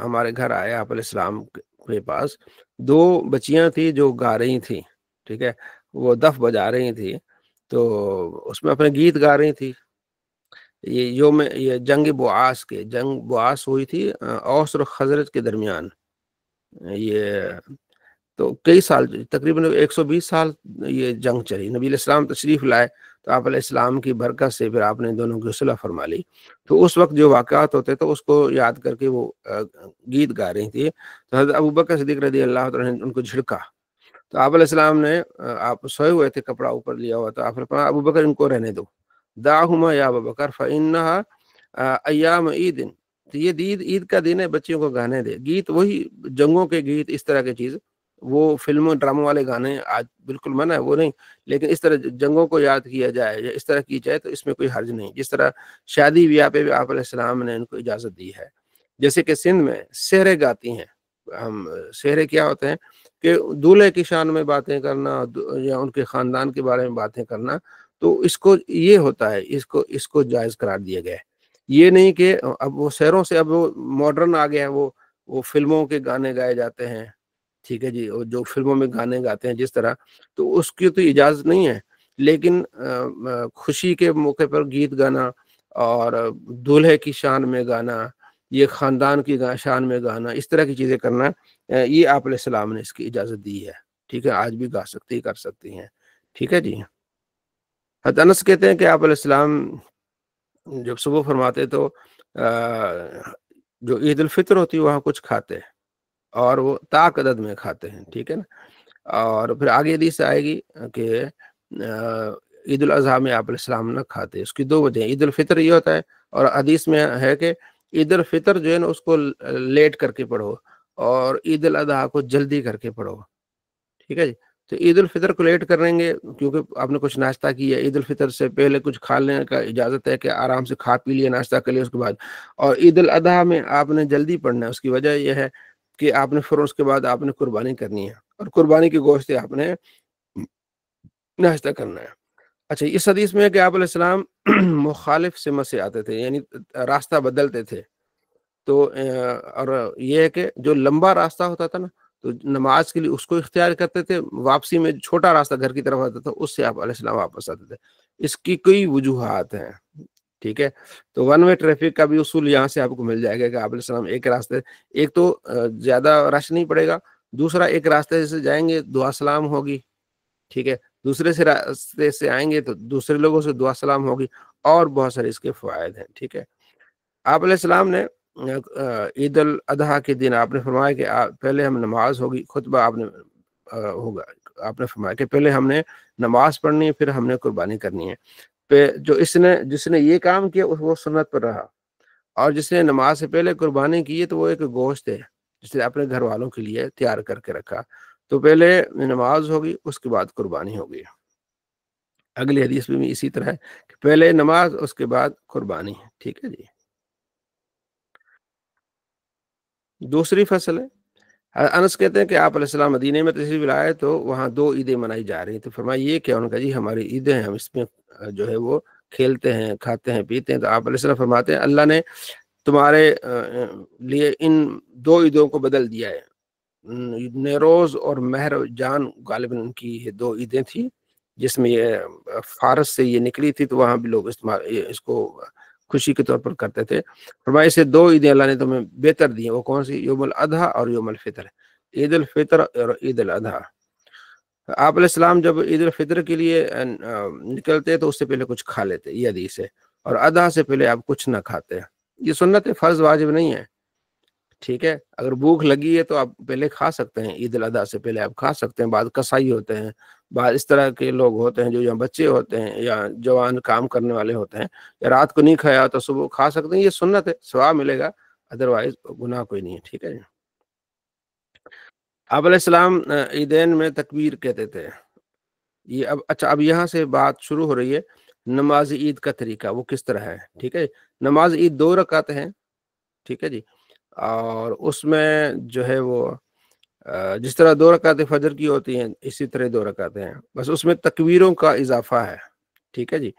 [SPEAKER 1] ہمارے گھر آئے آپ علیہ السلام کے پاس، 2 بچیاں تھیں جو گا رہی تھیں، ٹھیک ہے، وہ دف بجا رہی تھی، تو اس میں اپنے گیت گا رہی تھی۔ یہ جنگ بواس ہوئی تھی اوس اور خزرج کے درمیان۔ یہ تو کئی سال تقریباً 120 سال یہ جنگ چلی. نبی علیہ السلام تشریف لائے تو آپ علیہ السلام کی برکت سے پھر آپ نے دونوں کی صلح فرما لی. تو اس وقت جو واقعات ہوتے تو اس کو یاد کر کے وہ گیت گا رہی تھی. تو حضرت ابوبکر صدیق رضی اللہ عنہ نے ان کو جھڑکا. تو آپ علیہ السلام نے آپ سوئے ہوئے تھے, کپڑا اوپر لیا ہوا تھا, آپ نے کہا ابوبکر ان کو رہنے دو, دعہما یا ابوبکر فإنہا ایام عید. تو یہ عید کا دن ہے, بچیوں کو گانے دے. گیت وہی جنگوں کے گیت, اس طرح کی چیز, وہ فلموں ڈراموں والے گانے آج بالکل منع ہے, وہ نہیں. لیکن اس طرح جنگوں کو یاد کیا جائے یا اس طرح کی جائے تو اس میں کوئی حرج نہیں. جس طرح شادی بیاہ پہ بھی آپ علیہ السلام نے ان کو اجازت دی ہے. جیسے کہ سندھ میں سحریں گاتی ہیں. ہم سحریں کیا ہوتے ہیں کہ دولہے کی شان میں باتیں کرنا یا ان کے خاندان کے بارے میں باتیں کرنا, تو اس کو یہ ہوتا ہے, اس کو جائز قرار دیا گیا ہے. یہ نہیں کہ اب وہ شہروں سے اب وہ ماڈرن آ گیا ہے, وہ فلموں کے گانے گائے جاتے ہیں, ٹھیک ہے جی, جو فلموں میں گانے گاتے ہیں جس طرح, تو اس کی تو اجازت نہیں ہے. لیکن خوشی کے موقع پر گیت گانا اور دولہے کی شان میں گانا, یہ خاندان کی شان میں گانا, اس طرح کی چیزیں کرنا, یہ آپ علیہ السلام نے اس کی اجازت دی ہے. ٹھیک ہے, آج بھی گا سکتی کر سکتی ہیں. ٹھیک ہے جی. حضرت انس کہتے ہیں کہ آپ علیہ السلام جب صبح فرماتے تو جو عید الفطر ہوتی ہے وہاں کچھ کھاتے ہیں, اور وہ طاق عدد میں کھاتے ہیں. ٹھیک ہے نا. اور پھر آگے حدیث آئے گی کہ عید الاضحیٰ میں آپ علیہ السلام نہ کھاتے. اس کی دو وجہ ہیں. عید الفطر یہ ہوتا ہے, اور حدیث میں ہے کہ عید الفطر جو ہے نا اس کو لیٹ کر کے پڑھو, اور عید الاضحیٰ کو جلدی کر کے پڑھو. ٹھیک ہے جی. تو عید الفطر کو لیٹ کریں گے کیونکہ آپ نے کچھ ناشتہ کیا. عید الفطر سے پہلے کچھ کھا لینے کا اجازت ہے کہ آرام سے کھا پی لیے, ناشتہ کر لیا اس کے بعد. اور عید الاضحیٰ میں آپ نے جلدی پڑھنا ہے. اس کی وجہ یہ ہے کہ آپ نے فوراً اس کے بعد آپ نے قربانی کرنی ہے, اور قربانی کے گوشت سے آپ نے ناشتہ کرنا ہے. اچھا, اس حدیث میں ہے کہ آپ علیہ السلام مخالف سمت سے آتے تھے, یعنی راستہ بدلتے تھے. تو اور یہ ہے کہ جو لمبا راستہ ہوتا تھا نا, تو نماز کے لیے اس کو اختیار کرتے تھے. واپسی میں چھوٹا راستہ گھر کی طرف آتا تھا, اس سے آپ علیہ السلام واپس آتے تھے. اس کی کئی وجوہات ہیں. ٹھیک ہے. تو ون وے ٹریفک کا بھی اصول یہاں سے آپ کو مل جائے گا کہ آپ علیہ السلام ایک راستے, ایک تو زیادہ رش نہیں پڑے گا, دوسرا ایک راستے سے جائیں گے دعا سلام ہوگی. ٹھیک ہے. دوسرے سے راستے سے آئیں گے تو دوسرے لوگوں سے دعا سلام ہوگی, اور بہت سارے اس کے فوائد ہیں. ٹھیک ہے. آپ علیہ السلام نے عید الاضحیٰ کے دن آپ نے فرمایا کہ پہلے ہم نماز ہوگی, خطبہ آپ نے ہوگا. آپ نے فرمایا کہ پہلے ہم نے نماز پڑھنی ہے, پھر ہم نے قربانی کرنی ہے. جو جس نے یہ کام کیا وہ سنت پر رہا, اور جس نے نماز سے پہلے قربانی کی ہے تو وہ ایک گوشت ہے جس نے اپنے گھر والوں کے لیے تیار کر کے رکھا. تو پہلے نماز ہوگی, اس کے بعد قربانی ہوگی. اگلی حدیث میں بھی اسی طرح ہے کہ پہلے نماز, اس کے بعد قربانی. ٹھیک ہے جی. دوسری فصل ہے. انس کہتے ہیں کہ آپ علیہ السلام مدینے میں تشریف لائے تو وہاں 2 عیدیں منائی جا رہی ہیں. تو فرمایا یہ کیا؟ ان کا جی ہماری عیدیں ہیں, ہم اس میں جو ہے وہ کھیلتے ہیں, کھاتے ہیں, پیتے ہیں. تو آپ علیہ السلام فرماتے ہیں اللہ نے تمہارے لیے ان 2 عیدوں کو بدل دیا ہے. نیروز اور مہر جان غالباً ان کی یہ 2 عیدیں تھیں جس میں یہ فارس سے یہ نکلی تھی, تو وہاں بھی لوگ اس کو خوشی کے طور پر کرتے تھے. فرمایا سے 2 عیدیں اللہ نے تمہیں بہتر دی ہیں. وہ کون سی؟ یوم الاضحیٰ اور یوم الفطر. عید الفطر اور عید الاضحیٰ. آپ علیہ السلام جب عید الفطر کے لیے نکلتے تو اس سے پہلے کچھ کھا لیتے, یہ حدیث ہے. اور اضحیٰ سے پہلے آپ کچھ نہ کھاتے. یہ سنت ہے, فرض واجب نہیں ہے. ٹھیک ہے. اگر بھوک لگی ہے تو آپ پہلے کھا سکتے ہیں, عید الاضحیٰ سے پہلے آپ کھا سکتے ہیں. بعض کسائی ہوتے ہیں, بعض اس طرح کے لوگ ہوتے ہیں جو یا بچے ہوتے ہیں یا جوان کام کرنے والے ہوتے ہیں, یا رات کو نہیں کھایا تو صبح کھا سکتے ہیں. یہ سنت ہے, ثواب ملے گا, ادروائز گناہ کوئی نہیں ہے. ٹھیک ہے. آپ علیہ السلام عیدین میں تکبیر کہتے تھے. یہ اچھا, اب یہاں سے بات شروع ہو رہی ہے نماز عید کا طریقہ وہ کس طرح ہے. ٹھیک ہے. نماز عید 2 رکعت ہیں. ٹھیک ہے جی. اور اس میں جو ہے وہ جس طرح 2 رکعتیں فجر کی ہوتی ہیں اسی طرح 2 رکعتیں ہیں, بس اس میں تکبیروں کا اضافہ ہے. ٹھیک ہے جی.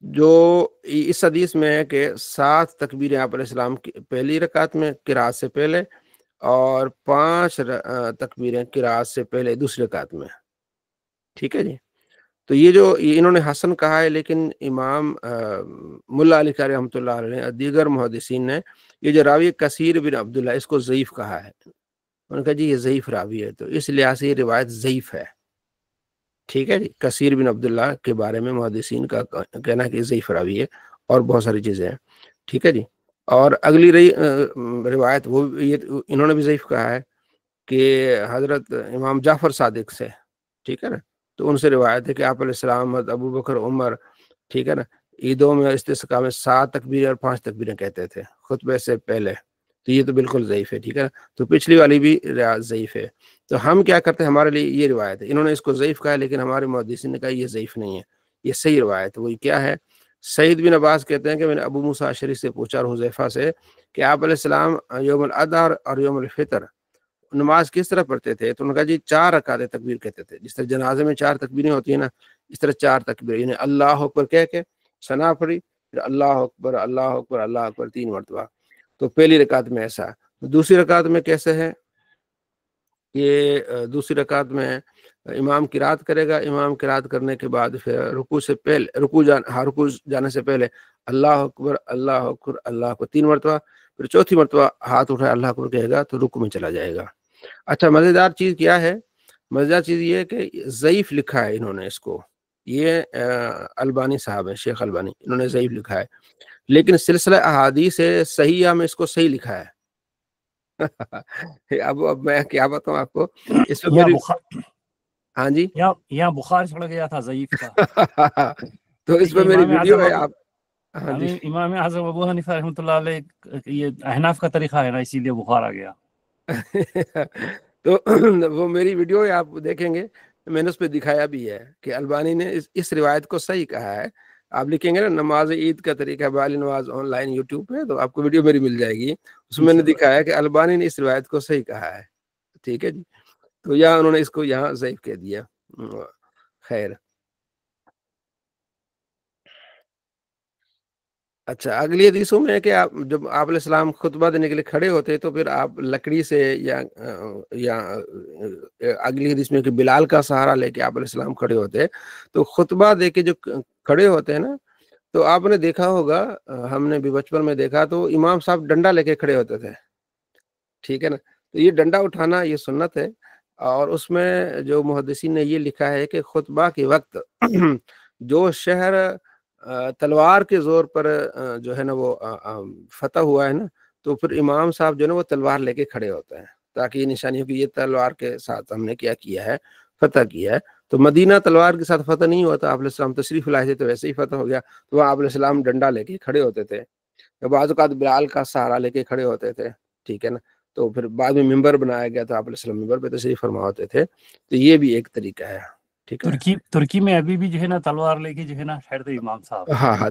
[SPEAKER 1] جو اس حدیث میں ہے کہ 7 تکبیریں آپ علیہ السلام کی پہلی رکعت میں قرات سے پہلے, اور 5 تکبیریں قرات سے پہلے دوسری رکعت میں. ٹھیک ہے جی. تو یہ جو انہوں نے حسن کہا ہے, لیکن امام ملا علی قاری رحمۃ اللہ علیہ دیگر محدثین نے یہ جو راوی کثیر بن عبداللہ اس کو ضعیف کہا ہے. انہوں نے کہا جی یہ ضعیف راوی ہے، تو اس لحاظ سے یہ روایت ضعیف ہے، ٹھیک ہے جی۔ کثیر بن عبداللہ کے بارے میں محدثین کا کہنا ہے کہ یہ ضعیف راوی ہے، اور بہت ساری چیزیں ہیں، ٹھیک ہے جی۔ اور اگلی رہی روایت، وہ یہ انہوں نے بھی ضعیف کہا ہے کہ حضرت امام جعفر صادق سے، ٹھیک ہے نا، تو ان سے روایت ہے کہ آپ علیہ السلام، ابو بکر، عمر، ٹھیک ہے نا، عیدوں میں استسقاء میں 7 تکبیریں اور 5 تکبیریں کہتے تھے خطبے سے پہلے، تو یہ تو بالکل ضعیف ہے، ٹھیک ہے نا۔ تو پچھلی والی بھی روایت ضعیف ہے، تو ہم کیا کرتے ہیں، ہمارے لیے یہ روایت ہے، انہوں نے اس کو ضعیف کہا، لیکن ہمارے محدثین نے کہا یہ ضعیف نہیں ہے، یہ صحیح روایت ہے۔ وہی کیا ہے، سعید بن عباس کہتے ہیں کہ میں نے ابو موسیٰ اشعری سے پوچھا اور حذیفہ سے کہ آپ علیہ السلام یوم الاضحیٰ اور یوم الفطر نماز کس طرح پڑھتے تھے، تو انہوں نے کہا جی 4 رکعتیں تکبیر کہتے تھے، جس طرح جنازے میں 4 تکبیریں ہوتی ہیں نا، اس طرح 4 تکبیر، یعنی اللہ اکبر کہہ کے ثنا پڑھی، پھر اللہ اکبر اللہ اکبر اللہ اکبر 3 مرتبہ۔ تو پہلی رکعت میں ایسا، دوسری رکعت میں کیسے ہے، یہ دوسری رکعت میں امام قرات کرے گا، امام قرات کرنے کے بعد پھر رکوع سے پہلے رکوع جانے سے پہلے اللہ اکبر اللہ اکبر اللہ اکبر 3 مرتبہ، پھر چوتھی مرتبہ ہاتھ اٹھائے اللہ اکبر کہے گا تو رکوع میں چلا جائے گا۔ اچھا، مزیدار چیز کیا ہے، مزیدار چیز یہ ہے کہ ضعیف لکھا ہے انہوں نے اس کو، یہ البانی صاحب ہیں، شیخ البانی، انہوں نے ضعیف لکھا ہے، لیکن سلسلہ احادیث صحیحہ میں اس کو صحیح لکھا ہے۔ اب میں کیا بتاؤں آپ کو، اس میں میری ہاں جی
[SPEAKER 5] یہاں بخار چڑھ گیا تھا ضعیف کا،
[SPEAKER 1] تو اس پہ میری ویڈیو ہے، آپ ہاں جی
[SPEAKER 5] امام اعظم ابو حنیفہ رحمۃ اللہ علیہ یہ احناف کا طریقہ ہے نا، اسی لیے بخار آ گیا۔
[SPEAKER 1] تو وہ میری ویڈیو ہے، آپ دیکھیں گے، میں نے اس پہ دکھایا بھی ہے کہ البانی نے اس روایت کو صحیح کہا ہے۔ آپ لکھیں گے نا نماز عید کا طریقہ بالی نماز آن لائن یوٹیوب پہ، تو آپ کو ویڈیو میری مل جائے گی، اس میں نے دکھایا کہ البانی نے اس روایت کو صحیح کہا ہے، ٹھیک ہے جی۔ تو یہاں انہوں نے اس کو یہاں ضعیف کہہ دیا۔ خیر، اچھا، اگلی حدیثوں میں ہے کہ آپ جب آپ علیہ السلام خطبہ دینے کے لیے کھڑے ہوتے تو پھر آپ لکڑی سے یا اگلی حدیث میں کہ بلال کا سہارا لے کے آپ علیہ السلام کھڑے ہوتے، تو خطبہ دے کے جو کھڑے ہوتے ہیں نا، تو آپ نے دیکھا ہوگا، ہم نے بھی بچپن میں دیکھا، تو امام صاحب ڈنڈا لے کے کھڑے ہوتے تھے، ٹھیک ہے نا۔ تو یہ ڈنڈا اٹھانا یہ سنت ہے، اور اس میں جو محدثین نے یہ لکھا ہے کہ خطبہ کے وقت جو شہر تلوار کے زور پر جو ہے نا وہ فتح ہوا ہے نا، تو پھر امام صاحب جو ہے نا وہ تلوار لے کے کھڑے ہوتے ہیں، تاکہ یہ نشانی ہو کہ یہ تلوار کے ساتھ ہم نے کیا ہے، فتح کیا ہے۔ تو مدینہ تلوار کے ساتھ فتح نہیں ہوا تھا، آپ علیہ السلام تشریف لائے تھے تو ویسے ہی فتح ہو گیا، تو وہاں آپ علیہ السلام ڈنڈا لے کے کھڑے ہوتے تھے، بعض اوقات بلال کا سہارا لے کے کھڑے ہوتے تھے، ٹھیک ہے نا۔ تو پھر بعد میں ممبر بنایا گیا تھا، آپ علیہ السلام ممبر پہ تشریف فرما ہوتے تھے، تو یہ بھی ایک طریقہ ہے، ٹھیک ہے۔
[SPEAKER 5] ترکی میں ابھی بھی جو ہے نا تلوار لے کے جو ہے نا ٹھہرتے امام صاحب۔
[SPEAKER 1] ہاں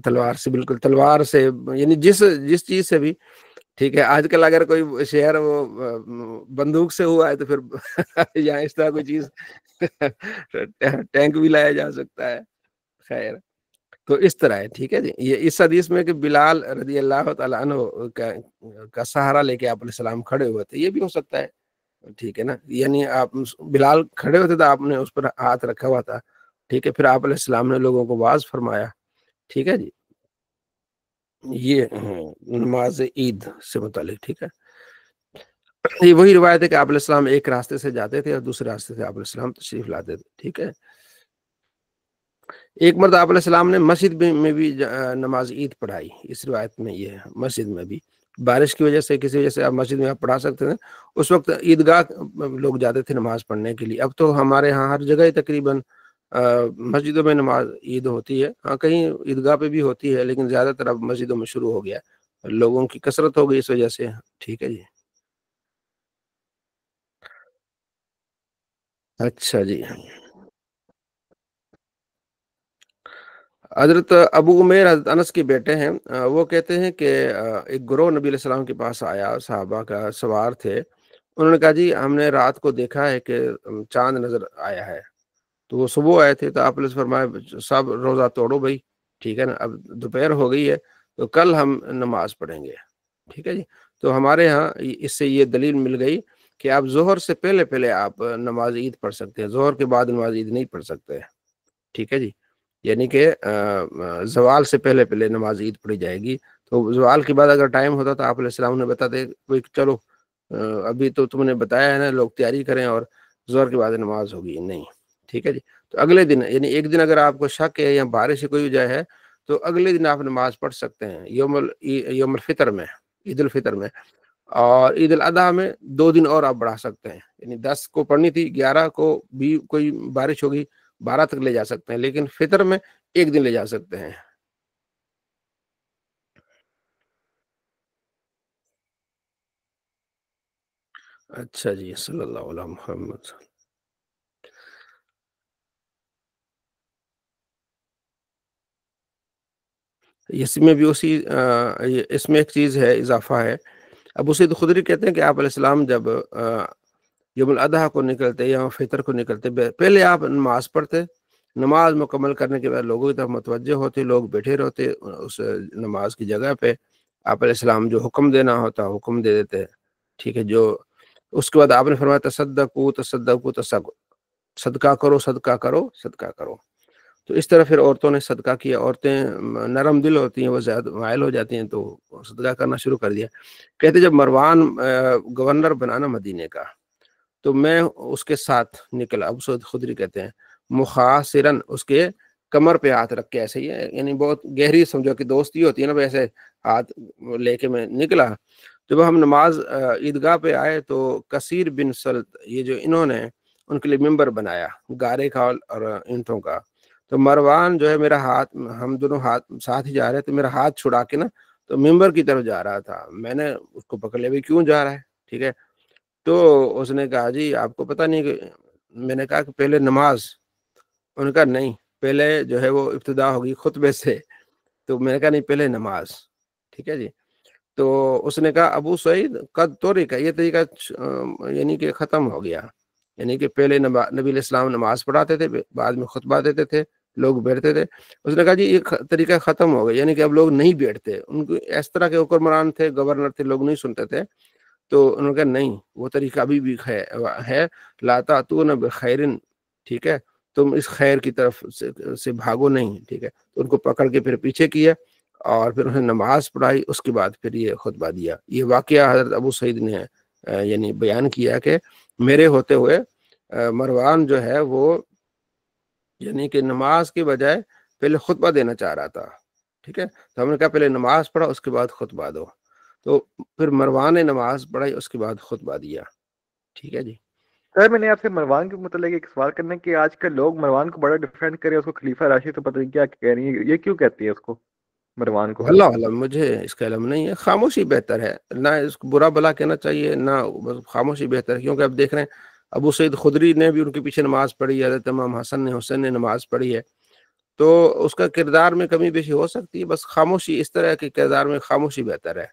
[SPEAKER 1] تلوار سے، بالکل تلوار سے، یعنی جس چیز سے بھی، ٹھیک ہے۔ آج کل اگر کوئی شہر وہ بندوق سے ہوا ہے تو پھر یا اس طرح کوئی چیز ٹینک بھی لایا جا سکتا ہے، خیر، تو اس طرح ہے، ٹھیک ہے جی۔ یہ اس حدیث میں کہ بلال رضی اللہ تعالیٰ عنہ کا سہارا لے کے آپ علیہ السلام کھڑے ہوئے تھے، یہ بھی ہو سکتا ہے، ٹھیک ہے نا، یعنی آپ بلال کھڑے ہوتے تھے، آپ نے اس پر ہاتھ رکھا ہوا تھا، ٹھیک ہے، پھر آپ علیہ السلام نے لوگوں کو واعظ فرمایا، ٹھیک ہے جی۔ یہ نماز عید سے متعلق، ٹھیک ہے۔ یہ وہی روایت ہے کہ آپ علیہ السلام ایک راستے سے جاتے تھے اور دوسرے راستے سے آپ علیہ السلام تشریف لاتے تھے، ٹھیک ہے۔ ایک مرتبہ آپ علیہ السلام نے مسجد میں بھی نماز عید پڑھائی، اس روایت میں یہ ہے، مسجد میں بھی بارش کی وجہ سے، کسی وجہ سے آپ مسجد میں آپ پڑھا سکتے تھے، اس وقت عیدگاہ لوگ جاتے تھے نماز پڑھنے کے لیے۔ اب تو ہمارے ہاں ہر جگہ تقریباً مسجدوں میں نماز عید ہوتی ہے، ہاں کہیں عیدگاہ پہ بھی ہوتی ہے، لیکن زیادہ تر اب مسجدوں میں شروع ہو گیا، لوگوں کی کثرت ہو گئی اس وجہ سے، ٹھیک ہے جی۔ اچھا جی، حضرت ابو عمیر حضرت انس کے بیٹے ہیں، وہ کہتے ہیں کہ ایک گروہ نبی علیہ السلام کے پاس آیا، صحابہ کا سوار تھے، انہوں نے کہا جی ہم نے رات کو دیکھا ہے کہ چاند نظر آیا ہے، تو وہ صبح آئے تھے، تو آپ نے فرمایا سب روزہ توڑو بھائی، ٹھیک ہے نا، اب دوپہر ہو گئی ہے تو کل ہم نماز پڑھیں گے، ٹھیک ہے جی۔ تو ہمارے ہاں اس سے یہ دلیل مل گئی کہ آپ ظہر سے پہلے آپ نماز عید پڑھ سکتے ہیں، ظہر کے بعد نماز عید نہیں پڑھ سکتے، ٹھیک ہے جی، یعنی کہ زوال سے پہلے نماز عید پڑھی جائے گی۔ تو زوال کے بعد اگر ٹائم ہوتا تو آپ علیہ السلام نے بتا دے کوئی چلو ابھی تو تم نے بتایا ہے نا لوگ تیاری کریں اور ظہر کے بعد نماز ہوگی نہیں، ٹھیک ہے جی۔ تو اگلے دن یعنی ایک دن اگر آپ کو شک ہے یا بارش سے کوئی وجہ ہے تو اگلے دن آپ نماز پڑھ سکتے ہیں یوم الفطر میں، عید الفطر میں، اور عید الاضحیٰ میں 2 دن اور آپ بڑھا سکتے ہیں، یعنی 10 کو پڑھنی تھی 11 کو بھی کوئی بارش ہوگی 12 تک لے جا سکتے ہیں، لیکن فطر میں 1 دن لے جا سکتے ہیں۔ اچھا جی، صلی اللہ علیہ محمد۔ اس میں بھی اس میں ایک چیز ہے، اضافہ ہے۔ ابو سعید خدری کہتے ہیں کہ آپ علیہ السلام جب یوم الاضحیٰ کو نکلتے یا فطر کو نکلتے، پہلے آپ نماز پڑھتے، نماز مکمل کرنے کے بعد لوگوں کی طرف متوجہ ہوتے، لوگ بیٹھے رہتے اس نماز کی جگہ پہ، آپ علیہ السلام جو حکم دینا ہوتا حکم دے دیتے، ٹھیک ہے۔ جو اس کے بعد آپ نے فرمایا تصدقوا تصدقوا تصدقوا، صدقہ کرو صدقہ کرو صدقہ کرو۔ تو اس طرح پھر عورتوں نے صدقہ کیا، عورتیں نرم دل ہوتی ہیں، وہ زیادہ مائل ہو جاتی ہیں تو صدقہ کرنا شروع کر دیا۔ کہتے جب مروان گورنر بنانا مدینے کا تو میں اس کے ساتھ نکلا، ابو سعید خدری کہتے ہیں مخاصرن، اس کے کمر پہ ہاتھ رکھ کے، ایسے ہی ہے یعنی بہت گہری سمجھو کہ دوستی ہوتی ہے نا، ویسے ہاتھ لے کے میں نکلا۔ جب ہم نماز عیدگاہ پہ آئے تو کثیر بن سلط، یہ جو انہوں نے ان کے لیے ممبر بنایا گارے کا اور اینٹوں کا، تو مروان جو ہے میرا ہاتھ، ہم دونوں ہاتھ ساتھ ہی جا رہے تو میرا ہاتھ چھڑا کے نا تو ممبر کی طرف جا رہا تھا، میں نے اس کو پکڑ لیا، کیوں جا رہا ہے، ٹھیک ہے۔ تو اس نے کہا جی آپ کو پتہ نہیں کہ، میں نے کہا کہ پہلے نماز، انہوں نے کہا نہیں پہلے جو ہے وہ ابتدا ہوگی خطبے سے، تو میں نے کہا نہیں پہلے نماز، ٹھیک ہے جی۔ تو اس نے کہا ابو سعید قد طرق، یہ طریقہ یعنی کہ ختم ہو گیا، یعنی کہ پہلے نبی علیہ السلام نماز پڑھاتے تھے، بعد میں خطبہ دیتے تھے، لوگ بیٹھتے تھے۔ اس نے کہا جی یہ طریقہ ختم ہو گیا، یعنی کہ اب لوگ نہیں بیٹھتے، ان کو اس طرح کے حکمران تھے، گورنر تھے، لوگ نہیں سنتے تھے۔ تو انہوں نے کہا نہیں وہ طریقہ ابھی بھی ہے، لا تأتون بخیر، ٹھیک ہے، تم اس خیر کی طرف سے بھاگو نہیں، ٹھیک ہے۔ تو ان کو پکڑ کے پھر پیچھے کیا اور پھر انہیں نماز پڑھائی، اس کے بعد پھر یہ خطبہ دیا۔ یہ واقعہ حضرت ابو سعید نے یعنی بیان کیا کہ میرے ہوتے ہوئے مروان جو ہے وہ یعنی کہ نماز کی بجائے پہلے خطبہ دینا چاہ رہا تھا، ٹھیک ہے۔ تو ہم نے کہا پہلے نماز پڑھا اس کے بعد خطبہ دو، تو پھر مروان نے نماز پڑھائی اس کے بعد خطبہ دیا، ٹھیک ہے جی۔
[SPEAKER 3] سر میں نے آپ سے مروان کے متعلق ایک سوال کرنا ہے کہ آج کل لوگ مروان کو بڑا ڈیفینڈ کرے، اس کو خلیفہ راشد، تو پتہ نہیں کیا کہہ رہی ہیں، یہ کیوں کہتی ہے اس کو، مروان کو؟
[SPEAKER 1] اللہ علم، مجھے اس کا علم نہیں ہے، خاموشی بہتر ہے، نہ اس کو برا بلا کہنا چاہیے، نہ خاموشی بہتر ہے، کیونکہ اب دیکھ رہے ہیں ابو سعید خدری نے بھی ان کے پیچھے نماز پڑھی ہے، حضرت امام حسن نے حسین نے نماز پڑھی ہے، تو اس کا کردار میں کمی بیشی ہو سکتی ہے، بس خاموشی اس طرح کے کردار میں خاموشی بہتر ہے،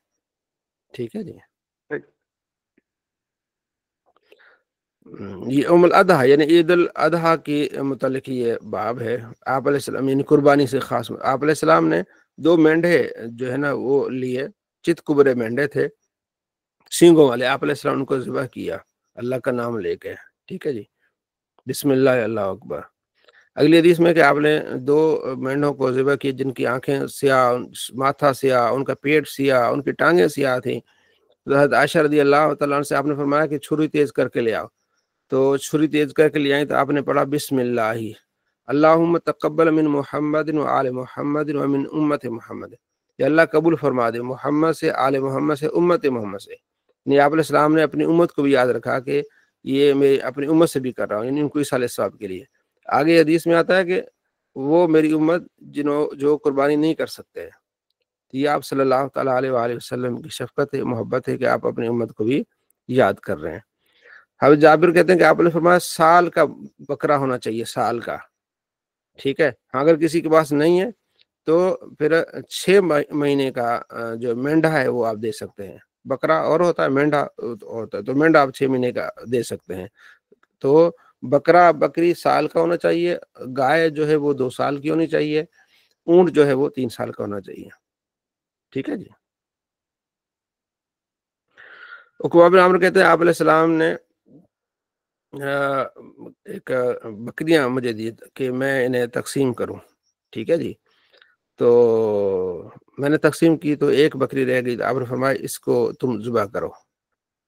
[SPEAKER 1] ٹھیک ہے جی۔ یہ ام الاضحیٰ یعنی عید الاضحیٰ کی متعلق یہ باب ہے۔ آپ علیہ السلام یعنی قربانی سے خاص، آپ علیہ السلام نے 2 مینڈھے جو ہے نا وہ لیے، چت کبرے مینڈھے تھے سینگوں والے، آپ علیہ السلام ان کو ذبح کیا اللہ کا نام لے کے، ٹھیک ہے جی، بسم اللہ اللہ اکبر۔ اگلی حدیث میں کہ آپ نے 2 مینڈھوں کو ذبح کیے جن کی آنکھیں سیاہ، ماتھا سیاہ، ان کا پیٹ سیاہ، ان کی ٹانگیں سیاہ تھیں۔ حضرت عائشہ رضی اللہ تعالیٰ عنہ سے آپ نے فرمایا کہ چھری تیز کر کے لے آؤ، تو چھری تیز کر کے لے آئیں تو آپ نے پڑھا بسم اللہ اللہم تقبل من محمد و آل محمد و من امت محمد، یا اللہ قبول فرما دے محمد سے، آل محمد سے، امت محمد سے، یعنی آپ علیہ السلام نے اپنی امت کو بھی یاد رکھا کہ یہ میں اپنی امت سے بھی کر رہا ہوں، یعنی ان کو اصالہ ثواب کے لیے۔ آگے حدیث میں آتا ہے کہ وہ میری امت جو قربانی نہیں کر سکتے، یہ آپ صلی اللہ تعالیٰ علیہ وآلہ وسلم کی شفقت ہے، محبت ہے کہ آپ اپنی امت کو بھی یاد کر رہے ہیں۔ حضرت جابر کہتے ہیں کہ آپ نے فرمایا سال کا بکرا ہونا چاہیے، سال کا، ٹھیک ہے۔ اگر کسی کے پاس نہیں ہے تو پھر 6 مہینے کا جو مینڈھا ہے وہ آپ دے سکتے ہیں، بکرا اور ہوتا ہے مینڈھا ہوتا ہے، تو مینڈھا آپ 6 مہینے کا دے سکتے ہیں۔ تو بکرا بکری سال کا ہونا چاہیے، گائے جو ہے وہ 2 سال کی ہونی چاہیے، اونٹ جو ہے وہ 3 سال کا ہونا چاہیے، ٹھیک ہے جی۔ عقبہ بن عامر کہتے ہیں آپ علیہ السلام نے ایک بکریاں مجھے دی کہ میں انہیں تقسیم کروں، ٹھیک ہے جی۔ تو میں نے تقسیم کی تو ایک بکری رہ گئی، آپ نے فرمایا اس کو تم ذبح کرو،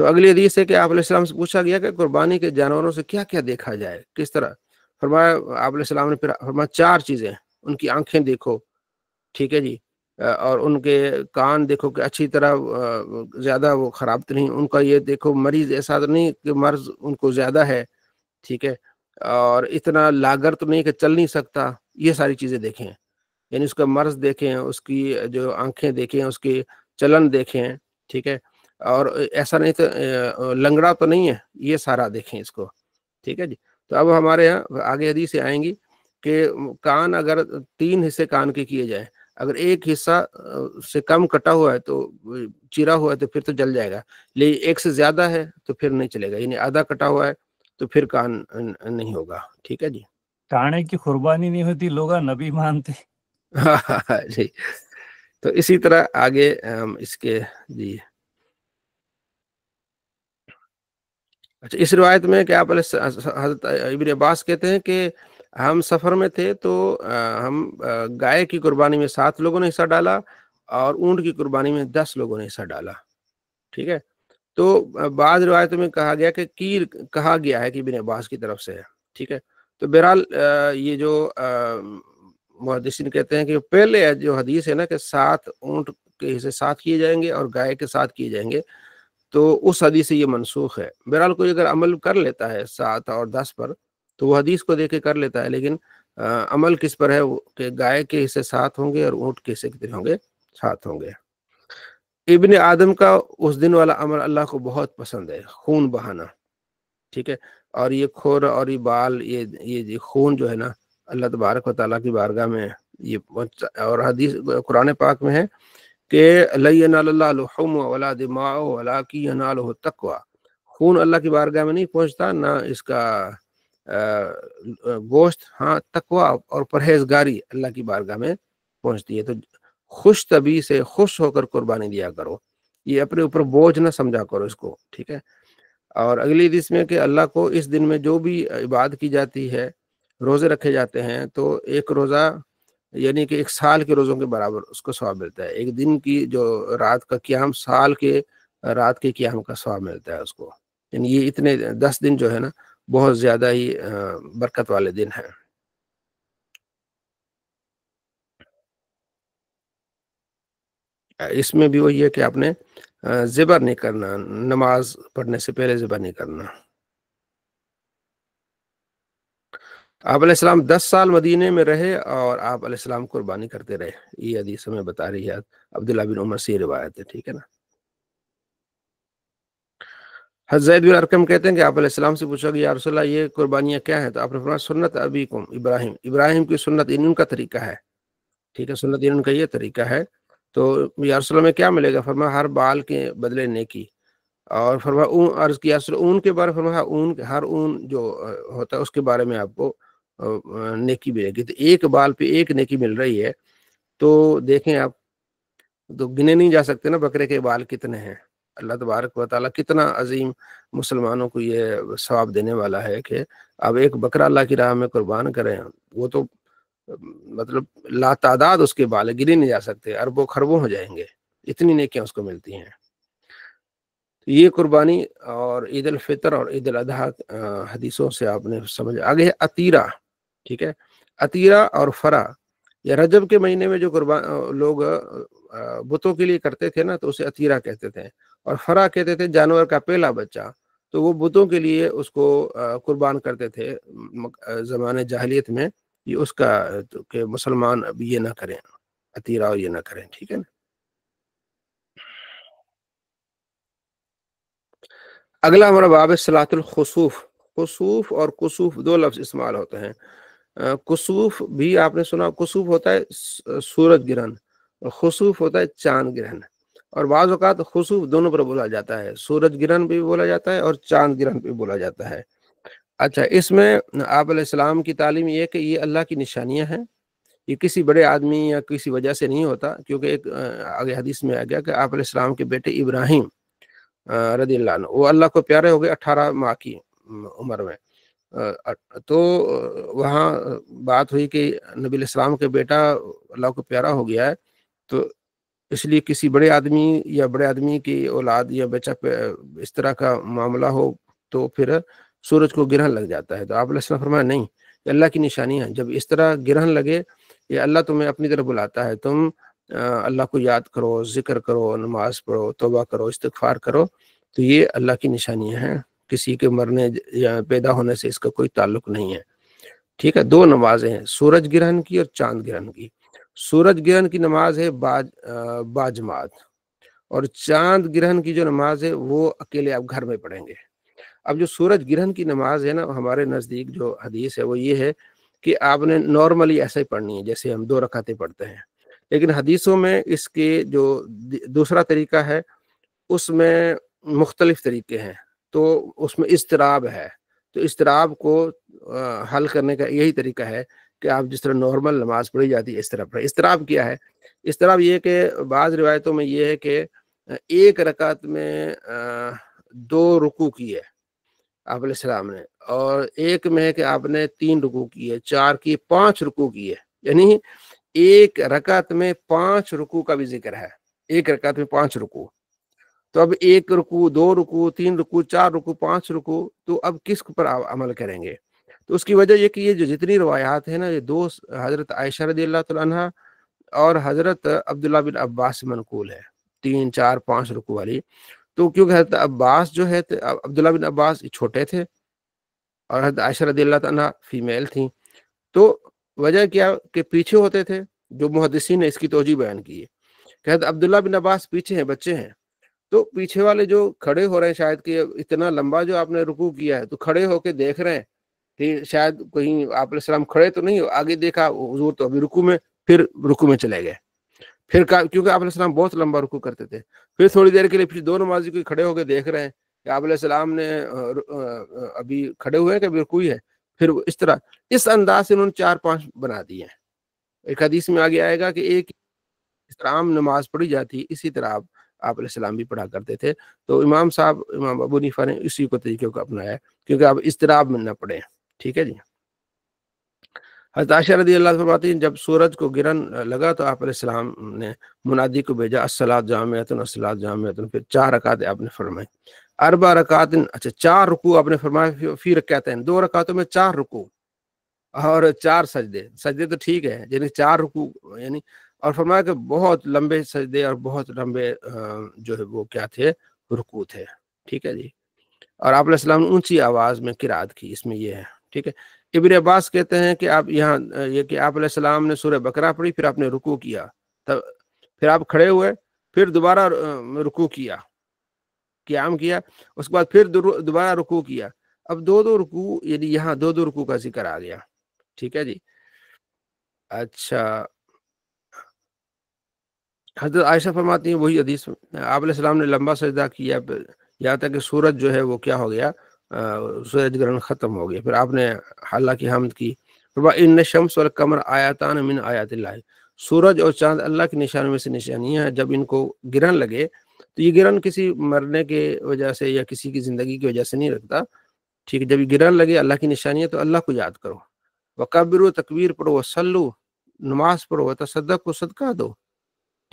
[SPEAKER 1] تو اگلی حدیث ہے کہ آپ علیہ السلام سے پوچھا گیا کہ قربانی کے جانوروں سے کیا کیا دیکھا جائے، کس طرح؟ فرمایا آپ علیہ السلام نے پھر فرمایا 4 چیزیں، ان کی آنکھیں دیکھو، ٹھیک ہے جی، اور ان کے کان دیکھو کہ اچھی طرح زیادہ وہ خراب تو نہیں، ان کا یہ دیکھو مریض ایسا تو نہیں کہ مرض ان کو زیادہ ہے، ٹھیک ہے، اور اتنا لاغر تو نہیں کہ چل نہیں سکتا، یہ ساری چیزیں دیکھیں، یعنی اس کا مرض دیکھیں، اس کی جو آنکھیں دیکھیں، اس کی چلن دیکھیں، ٹھیک ہے، اور ایسا نہیں تو لنگڑا تو نہیں ہے، یہ سارا دیکھیں اس کو، ٹھیک ہے جی۔ تو اب ہمارے یہاں آگے حدیث سے آئیں گی کہ کان اگر 3 حصے کان کے کیے جائیں، اگر ایک حصہ سے کم کٹا ہوا ہے تو چیرا ہوا ہے تو پھر تو جل جائے گا، لیکن ایک سے زیادہ ہے تو پھر نہیں چلے گا، یعنی آدھا کٹا ہوا ہے تو پھر کان نہیں ہوگا، ٹھیک ہے جی۔
[SPEAKER 5] کانے کی قربانی نہیں ہوتی، لوگ نبی مانتے۔
[SPEAKER 1] جی، تو اسی طرح آگے اس کے جی، اچھا، اس روایت میں کہ آپ حضرت ابن عباس کہتے ہیں کہ ہم سفر میں تھے تو ہم گائے کی قربانی میں 7 لوگوں نے حصہ ڈالا اور اونٹ کی قربانی میں 10 لوگوں نے حصہ ڈالا، ٹھیک ہے۔ تو بعض روایتوں میں کہا گیا کہ کیر کہا گیا ہے کہ ابن عباس کی طرف سے ہے، ٹھیک ہے۔ تو بہرحال یہ جو محدثین کہتے ہیں کہ پہلے جو حدیث ہے نا کہ 7 اونٹ کے حصے 7 کیے جائیں گے اور گائے کے 7 کیے جائیں گے، تو اس حدیث سے یہ منسوخ ہے۔ بہرحال کوئی اگر عمل کر لیتا ہے 7 اور 10 پر تو وہ حدیث کو دیکھ کے کر لیتا ہے، لیکن عمل کس پر ہے کہ گائے کے حصے 7 ہوں گے اور اونٹ کے حصے کتنے ہوں گے؟ 7 ہوں گے۔ ابن آدم کا اس دن والا عمل اللہ کو بہت پسند ہے، خون بہانا، ٹھیک ہے، اور یہ کھور اور یہ بال، یہ خون جو ہے نا، اللہ تبارک و تعالیٰ کی بارگاہ میں یہ اور حدیث قرآن پاک میں ہے کہ لَن يَنَالَ اللَّهَ لُحُومُهَا وَلَا دِمَاؤُهَا وَلَٰكِن يَنَالُهُ التَّقْوَىٰ، خون اللہ کی بارگاہ میں نہیں پہنچتا، نہ اس کا گوشت، ہاں تقویٰ اور پرہیزگاری اللہ کی بارگاہ میں پہنچتی ہے۔ تو خوش طبی سے خوش ہو کر قربانی دیا کرو، یہ اپنے اوپر بوجھ نہ سمجھا کرو اس کو، ٹھیک ہے۔ اور اگلی حدیث میں کہ اللہ کو اس دن میں جو بھی عبادت کی جاتی ہے، روزے رکھے جاتے ہیں، تو ایک روزہ یعنی کہ 1 سال کے روزوں کے برابر اس کو ثواب ملتا ہے، ایک دن کی جو رات کا قیام سال کے رات کے قیام کا ثواب ملتا ہے اس کو، یعنی یہ اتنے 10 دن جو ہے نا بہت زیادہ ہی برکت والے دن ہیں۔ اس میں بھی وہی ہے کہ آپ نے ذبح نہیں کرنا، نماز پڑھنے سے پہلے ذبح نہیں کرنا۔ آپ علیہ السلام 10 سال مدینے میں رہے اور آپ علیہ السلام قربانی کرتے رہے، یہ حدیث ہمیں بتا رہی ہے، عبداللہ بن عمر سے یہ روایت ہے، ٹھیک ہے نا۔ حضرت زید بن ارقم کہتے ہیں کہ آپ علیہ السلام سے پوچھا کہ یا رسول اللہ یہ قربانیاں کیا ہیں؟ تو آپ نے فرمایا سنت ابیکم ابراہیم، ابراہیم کی سنت ان کا طریقہ ہے، ٹھیک ہے، سنت ان کا یہ طریقہ ہے۔ تو یا رسول اللہ میں کیا ملے گا؟ فرمایا ہر بال کے بدلے نیکی، اور فرمایا اون، عرض کیا رسول اللہ اون کے بارے، فرمایا اون، ہر اون جو ہوتا ہے اس کے بارے میں آپ کو نیکی ملے گی۔ تو ایک بال پہ ایک نیکی مل رہی ہے، تو دیکھیں آپ، تو گنے نہیں جا سکتے نا بکرے کے بال کتنے ہیں۔ اللہ تبارک و تعالیٰ کتنا عظیم مسلمانوں کو یہ ثواب دینے والا ہے کہ اب ایک بکرا اللہ کی راہ میں قربان کریں، وہ تو مطلب لا تعداد اس کے بال گنے نہیں جا سکتے، اربوں خربوں ہو جائیں گے، اتنی نیکیاں اس کو ملتی ہیں۔ یہ قربانی اور عید الفطر اور عید الاضحیٰ حدیثوں سے آپ نے سمجھ۔ آگے ہے عطیرہ، ٹھیک ہے، عطیرہ اور فرا، یا رجب کے مہینے میں جو لوگ بتوں کے لیے کرتے تھے نا تو اسے عطیرہ کہتے تھے، اور فرا کہتے تھے جانور کا پہلا بچہ، تو وہ بتوں کے لیے اس کو قربان کرتے تھے زمانے جاہلیت میں، یہ اس کا کہ مسلمان اب یہ نہ کریں، عطیرہ اور یہ نہ کریں، ٹھیک ہے نا۔ اگلا ہمارا باب ہے صلاۃ الخسوف۔ خسوف اور کسوف 2 لفظ استعمال ہوتے ہیں۔ کسوف بھی آپ نے سنا، کسوف ہوتا ہے سورج گرہن، اور خسوف ہوتا ہے چاند گرہن، اور بعض اوقات خسوف دونوں پر بولا جاتا ہے، سورج گرہن بھی بولا جاتا ہے اور چاند گرہن بھی بولا جاتا ہے۔ اچھا، اس میں آپ علیہ السلام کی تعلیم یہ ہے کہ یہ اللہ کی نشانیاں ہیں، یہ کسی بڑے آدمی یا کسی وجہ سے نہیں ہوتا، کیونکہ ایک آگے حدیث میں آ گیا کہ آپ علیہ السلام کے بیٹے ابراہیم رضی اللہ عنہ، وہ اللہ کو پیارے ہو گئے 18 ماہ کی عمر میں، تو وہاں بات ہوئی کہ نبی علیہ السلام کے بیٹا اللہ کو پیارا ہو گیا ہے، تو اس لیے کسی بڑے آدمی کی اولاد یا بچہ پہ اس طرح کا معاملہ ہو تو پھر سورج کو گرہن لگ جاتا ہے. تو آپ علیہ السلام فرمایا نہیں، یہ اللہ کی نشانی ہے. جب اس طرح گرہن لگے، یہ اللہ تمہیں اپنی طرف بلاتا ہے، تم اللہ کو یاد کرو، ذکر کرو، نماز پڑھو، توبہ کرو، استغفار کرو، تو یہ اللہ کی نشانیاں ہیں. کسی کے مرنے یا پیدا ہونے سے اس کا کوئی تعلق نہیں ہے. ٹھیک ہے. 2 نمازیں ہیں، سورج گرہن کی اور چاند گرہن کی. سورج گرہن کی نماز ہے باجماعت، اور چاند گرہن کی جو نماز ہے وہ اکیلے آپ گھر میں پڑھیں گے. اب جو سورج گرہن کی نماز ہے نا، ہمارے نزدیک جو حدیث ہے وہ یہ ہے کہ آپ نے نارملی ایسا ہی پڑھنی ہے جیسے ہم 2 رکعتیں پڑھتے ہیں. لیکن حدیثوں میں اس کے جو دوسرا طریقہ ہے اس میں مختلف طریقے ہیں، تو اس میں اضطراب ہے. تو اضطراب کو حل کرنے کا یہی طریقہ ہے کہ آپ جس طرح نارمل نماز پڑھی جاتی ہے اس طرح پڑھیں. اضطراب کیا ہے؟ اضطراب یہ کہ بعض روایتوں میں یہ ہے کہ 1 رکعت میں 2 رکوع کیے آپ علیہ السلام نے، اور ایک میں ہے کہ آپ نے 3 رکوع کیے، 4 کی 5 رکوع کیے. یعنی 1 رکعت میں 5 رکوع کا بھی ذکر ہے. 1 رکعت میں 5 رکوع. تو اب 1 رکوع، 2 رکوع، 3 رکوع، 4 رکوع، 5 رکوع، تو اب کس پر عمل کریں گے؟ تو اس کی وجہ یہ کہ یہ جو جتنی روایات ہیں نا، یہ 2 حضرت عائشہ رضی اللہ تعالیٰ عنہ اور حضرت عبداللہ بن عباس سے منقول ہے، 3، 4، 5 رکوع والی. تو کیونکہ حضرت عباس جو ہے، عبداللہ بن عباس چھوٹے تھے اور حضرت عائشہ رضی اللہ تعالیٰ عنہ فیمیل تھیں، تو وجہ کیا کہ پیچھے ہوتے تھے. جو محدثین نے اس کی توجیہ بیان کی ہے کہ حضرت عبداللہ بن عباس پیچھے ہیں، بچے ہیں، تو پیچھے والے جو کھڑے ہو رہے ہیں، شاید کہ اتنا لمبا جو آپ نے رکوع کیا ہے، تو کھڑے ہو کے دیکھ رہے ہیں کہ شاید کہیں آپ علیہ السلام کھڑے تو نہیں، آگے دیکھا حضور تو ابھی رکوع میں، پھر رکوع میں چلے گئے. پھر کیونکہ آپ علیہ السلام بہت لمبا رکوع کرتے تھے، پھر تھوڑی دیر کے لیے پھر 2 نمازی کو کھڑے ہو کے دیکھ رہے ہیں کہ آپ علیہ السلام نے ابھی کھڑے ہوئے ہیں کہ ابھی رکوع ہے. پھر اس طرح اس انداز سے انہوں نے 4-5 بنا دیے ہیں. ایک حدیث میں آگے آئے گا کہ ایک اس طرح عام نماز پڑھی جاتی، اسی طرح آپ علیہ السلام بھی پڑھا کرتے تھے. تو امام ابو حنیفہ نے اسی کو طریقے کو اپنایا کیونکہ آپ اضطراب میں نہ پڑھیں. ٹھیک ہے جی. حضرت عائشہ رضی اللہ عنہ فرماتی ہیں جب سورج کو گرہن لگا تو آپ علیہ السلام نے منادی کو بھیجا، الصلاۃ جامعۃ، الصلاۃ جامعۃ. پھر 4 رکعتیں آپ نے فرمائی. 4 رکعات، اچھا 4 رکوع آپ نے فرمایا، فی رکعتین، 2 رکعتوں میں 4 رکوع اور 4 سجدے تو ٹھیک ہے، یعنی 4 رکوع، یعنی اور فرمایا کہ بہت لمبے سجدے اور بہت لمبے جو ہے وہ کیا تھے، رکوع تھے. ٹھیک ہے جی. اور آپ علیہ السلام نے اونچی آواز میں قرات کی، اس میں یہ ہے. ٹھیک ہے. ابن عباس کہتے ہیں کہ آپ یہاں یہ کہ آپ علیہ السلام نے سورہ بقرہ پڑھی، پھر آپ نے رکوع کیا، پھر آپ کھڑے ہوئے، پھر دوبارہ رکوع کیا، قیام کیا، اس کے بعد پھر دوبارہ رکوع کیا. اب 2 رکوع، یعنی یہاں 2 رکوع کا ذکر آ گیا. ٹھیک ہے جی. اچھا، حضرت عائشہ فرماتی ہیں وہی حدیث، آپ علیہ السلام نے لمبا سجدہ کیا یہاں تک کہ سورج جو ہے وہ کیا ہو گیا، سورج گرہن ختم ہو گیا. پھر آپ نے اللہ کی حمد کی. ان الشمس والقمر آیاتان من آیات اللہ، سورج اور چاند اللہ کی نشانوں میں سے نشانیاں ہیں. جب ان کو گرہن لگے تو یہ گرہن کسی مرنے کی وجہ سے یا کسی کی زندگی کی وجہ سے نہیں رکھتا. ٹھیک ہے. جب یہ گرہن لگے اللہ کی نشانی ہے تو اللہ کو یاد کرو، وکبروا، تکبیر پڑھو، وصلوا، نماز پڑھو، وتصدقوا، صدقہ دو.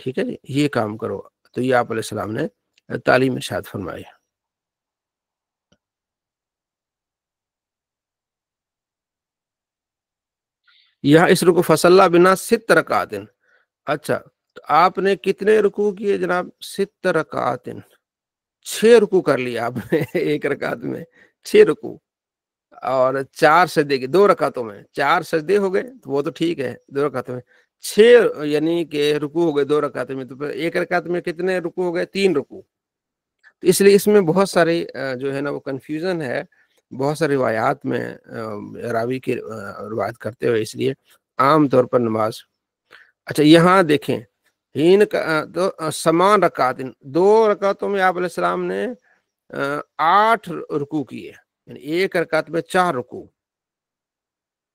[SPEAKER 1] ٹھیک ہے جی. یہ کام کرو. تو یہ آپ علیہ السلام نے تعلیم ارشاد فرمائی. یہاں اس رکوع فصلى بنا 6 رکعات. اچھا، تو آپ نے کتنے رکوع کیے جناب؟ 6 رکعات، 6 رکوع کر لیا آپ نے 1 رکعت میں، 6 رکوع اور 4 سجدے کی 2 رکعتوں میں. 4 سجدے ہو گئے تو وہ تو ٹھیک ہے، 2 رکعتوں میں 6 یعنی کہ رکوع ہو گئے 2 رکعتوں میں. تو پھر 1 رکعت میں کتنے رکوع ہو گئے؟ 3 رکوع. تو اس لیے اس میں بہت سارے جو ہے نا وہ کنفیوژن ہے بہت ساری روایات میں، راوی کی روایت کرتے ہوئے، اس لیے عام طور پر نماز. اچھا یہاں دیکھیں، ہین کا سمان رکعات، 2 رکعتوں میں آپ علیہ السلام نے 8 رکوع کیے، یعنی 1 رکعت میں 4 رکوع.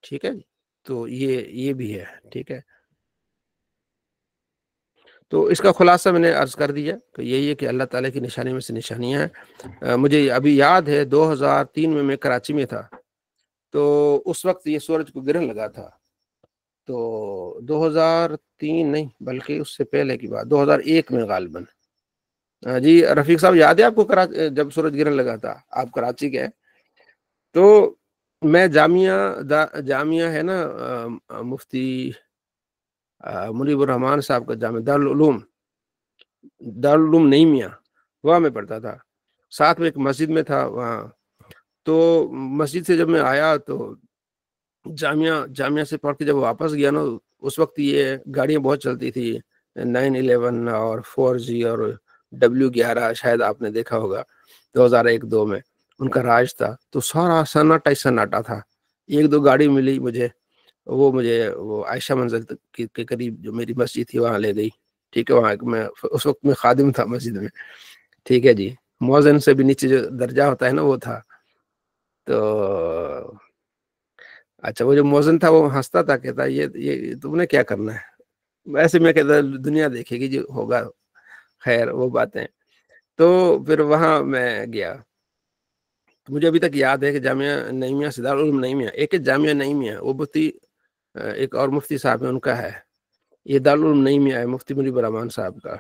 [SPEAKER 1] ٹھیک ہے جی. تو یہ بھی ہے. ٹھیک ہے. تو اس کا خلاصہ میں نے عرض کر دیا کہ یہی ہے کہ اللہ تعالیٰ کی نشانی میں سے نشانیاں ہیں. مجھے ابھی یاد ہے 2003 میں کراچی میں تھا، تو اس وقت یہ سورج کو گرہن لگا تھا. تو 2003 نہیں بلکہ اس سے پہلے کی بات، 2001 میں غالباً. جی رفیق صاحب یاد ہے آپ کو جب سورج گرہن لگا تھا، آپ کراچی کے، تو میں جامعہ ہے نا مفتی منیب الرحمان صاحب کا جامعہ دارالعلوم نعیمیہ، وہاں میں پڑھتا تھا، ساتھ میں ایک مسجد میں تھا وہاں. تو مسجد سے جب میں آیا تو جامعہ سے پڑھ کے جب واپس گیا نا، اس وقت یہ گاڑیاں بہت چلتی تھی، 911 اور 4G اور W11 شاید آپ نے دیکھا ہوگا 2001-2 میں ان کا راج تھا. تو سارا سناٹا ہی سناٹا تھا. ایک دو گاڑی ملی مجھے وہ عائشہ منزل کے قریب جو میری مسجد تھی وہاں لے گئی. ٹھیک ہے، وہاں میں اس وقت میں خادم تھا مسجد میں. ٹھیک ہے جی، مؤذن سے بھی نیچے جو درجہ ہوتا ہے نا وہ تھا. تو اچھا وہ جو مؤذن تھا وہ ہنستا تھا، کہتا یہ تم نے کیا کرنا ہے. ویسے میں کہتا دنیا دیکھے گی جو ہوگا، خیر وہ باتیں. تو پھر وہاں میں گیا. مجھے ابھی تک یاد ہے کہ جامعہ نعیمیہ سے دارالعلوم نعیمیہ، ایک جامعہ نعیمیہ وہ مفتی ایک اور مفتی صاحب ہیں ان کا ہے، یہ دارالعلوم نعیمیہ ہے مفتی منیب الرحمان صاحب کا.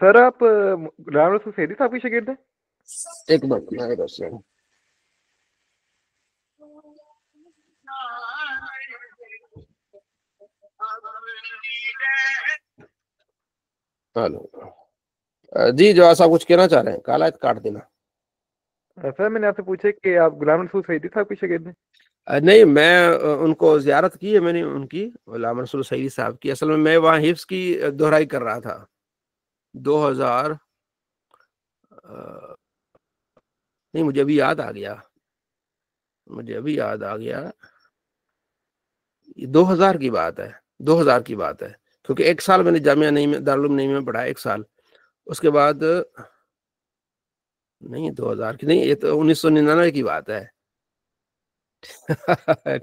[SPEAKER 3] سر آپ غلام رسول سعیدی صاحب کی شاگرد ہیں؟
[SPEAKER 1] ایک منٹ میں ہلو جی، جو صاحب کچھ کہنا چاہ رہے ہیں، کالا کاٹ دینا.
[SPEAKER 3] سر میں نے آپ سے پوچھا کہ آپ غلام رسول سعیدی صاحب کی شاگرد ہیں؟
[SPEAKER 1] نہیں، میں ان کو زیارت کی ہے میں نے، ان کی غلام رسول سعیدی صاحب کی. اصل میں وہاں حفظ کی دہرائی کر رہا تھا 2000 نہیں مجھے ابھی یاد آ گیا 2000 کی بات ہے، 2000 کی بات ہے، کیونکہ ایک سال میں نے جامعہ دارالعلوم نعیمیہ میں پڑھا، ایک سال. اس کے بعد نہیں 2000 کی نہیں، یہ تو 1999 کی بات ہے.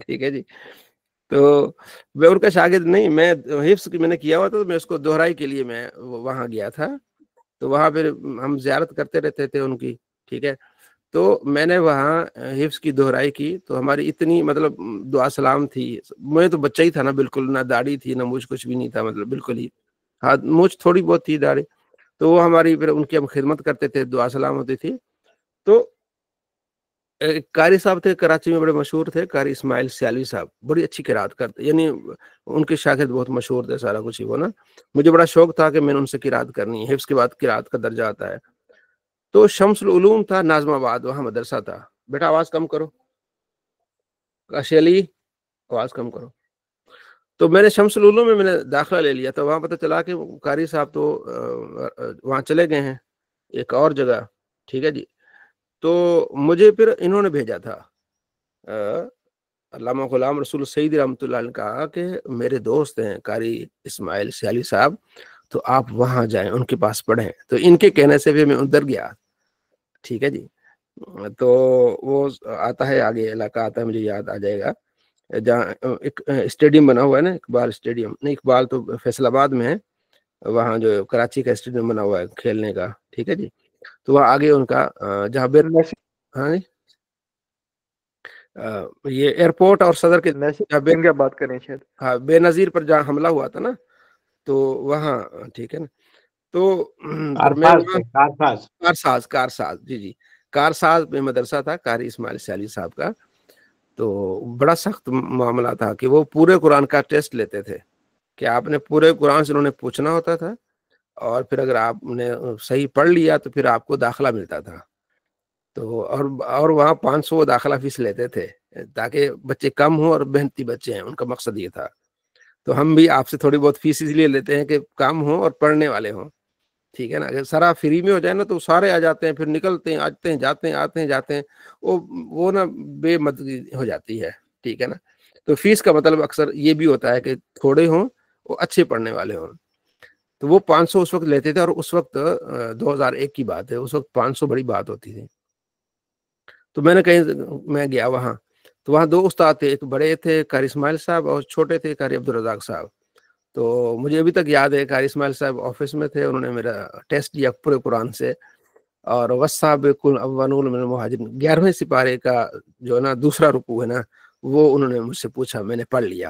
[SPEAKER 1] ٹھیک ہے جی. تو میں ان کا شاگرد نہیں، میں حفظ کی میں نے کیا ہوا تھا، تو میں اس کو دہرائی کے لیے میں وہاں گیا تھا. تو وہاں پھر ہم زیارت کرتے رہتے تھے ان کی. ٹھیک ہے، تو میں نے وہاں حفظ کی دہرائی کی. تو ہماری اتنی مطلب دعا سلام تھی. میں تو بچہ ہی تھا نا، بالکل نہ داڑھی تھی نہ مجھ کچھ بھی نہیں تھا، مطلب بالکل ہی، ہاں مجھ تھوڑی بہت تھی داڑھی. تو وہ ہماری پھر ان کی ہم خدمت کرتے تھے، دعا سلام ہوتی تھی. تو قاری صاحب تھے کراچی میں، بڑے مشہور تھے، قاری اسماعیل سیالوی صاحب، بڑی اچھی قرات کرتے، یعنی ان کے شاگرد بہت مشہور تھے، سارا کچھ ہی وہ نا. مجھے بڑا شوق تھا کہ میں نے ان سے قرات کرنی ہے، حفظ کے بعد قرات کا درجہ آتا ہے. تو شمس العلوم تھا ناظم آباد، وہاں مدرسہ تھا. بیٹا آواز کم کرو، کاشی علی آواز کم کرو. تو میں نے شمس العلوم میں نے داخلہ لے لیا. تو وہاں پتہ چلا کہ قاری صاحب تو وہاں چلے گئے ہیں ایک اور جگہ. ٹھیک ہے جی. تو مجھے پھر انہوں نے بھیجا تھا، علامہ غلام رسول سعیدی رحمۃ اللہ علیہ، کہا کہ میرے دوست ہیں قاری اسماعیل سیالی صاحب، تو آپ وہاں جائیں، ان کے پاس پڑھیں. تو ان کے کہنے سے بھی میں ادھر گیا. ٹھیک ہے جی. تو وہ آتا ہے آگے علاقہ آتا ہے، مجھے یاد آ جائے گا، جہاں ایک اسٹیڈیم بنا ہوا ہے نا، اقبال اسٹیڈیم، نہیں اقبال تو فیصل آباد میں ہے، وہاں جو کراچی کا اسٹیڈیم بنا ہوا ہے کھیلنے کا. ٹھیک ہے جی. تو وہاں آگے ان کا جہاں ہاں جی یہ ایئرپورٹ اور صدر کے
[SPEAKER 3] بات کریں شاید،
[SPEAKER 1] ہاں بے نظیر پر جہاں حملہ ہوا تھا نا، تو وہاں. ٹھیک ہے نا. تو میں کارساز جی کارساز میں مدرسہ تھا قاری اسماعیل سیالی صاحب کا. تو بڑا سخت معاملہ تھا کہ وہ پورے قرآن کا ٹیسٹ لیتے تھے، کہ آپ نے پورے قرآن سے انہوں نے پوچھنا ہوتا تھا، اور پھر اگر آپ نے صحیح پڑھ لیا تو پھر آپ کو داخلہ ملتا تھا. تو اور وہاں 500 داخلہ فیس لیتے تھے، تاکہ بچے کم ہوں اور محنتی بچے ہیں، ان کا مقصد یہ تھا. تو ہم بھی آپ سے تھوڑی بہت فیس اس لیے لیتے ہیں کہ کم ہوں اور پڑھنے والے ہوں. ٹھیک ہے نا. اگر سارا فری میں ہو جائے نا تو سارے آ جاتے ہیں، پھر نکلتے ہیں، آتے ہیں جاتے ہیں، آتے ہیں جاتے ہیں، وہ نا بے مددی ہو جاتی ہے. ٹھیک ہے نا. تو فیس کا مطلب اکثر یہ بھی ہوتا ہے کہ تھوڑے ہوں، وہ اچھے پڑھنے والے ہوں. تو وہ 500 اس وقت لیتے تھے، اور اس وقت 2001 کی بات ہے، اس وقت 500 بڑی بات ہوتی تھی. تو میں نے کہیں میں گیا وہاں، تو وہاں 2 استاد تھے، ایک بڑے تھے قاری اسماعیل صاحب، اور چھوٹے تھے قاری عبدالرزاق صاحب. تو مجھے ابھی تک یاد ہے قاری اسماعیل صاحب آفس میں تھے، انہوں نے میرا ٹیسٹ دیا پورے قرآن سے. اور والسابقون الاولون من المہاجرین 11ویں سپارے کا جو ہے نا دوسرا رکوع ہے نا، وہ انہوں نے مجھ سے پوچھا، میں نے پڑھ لیا.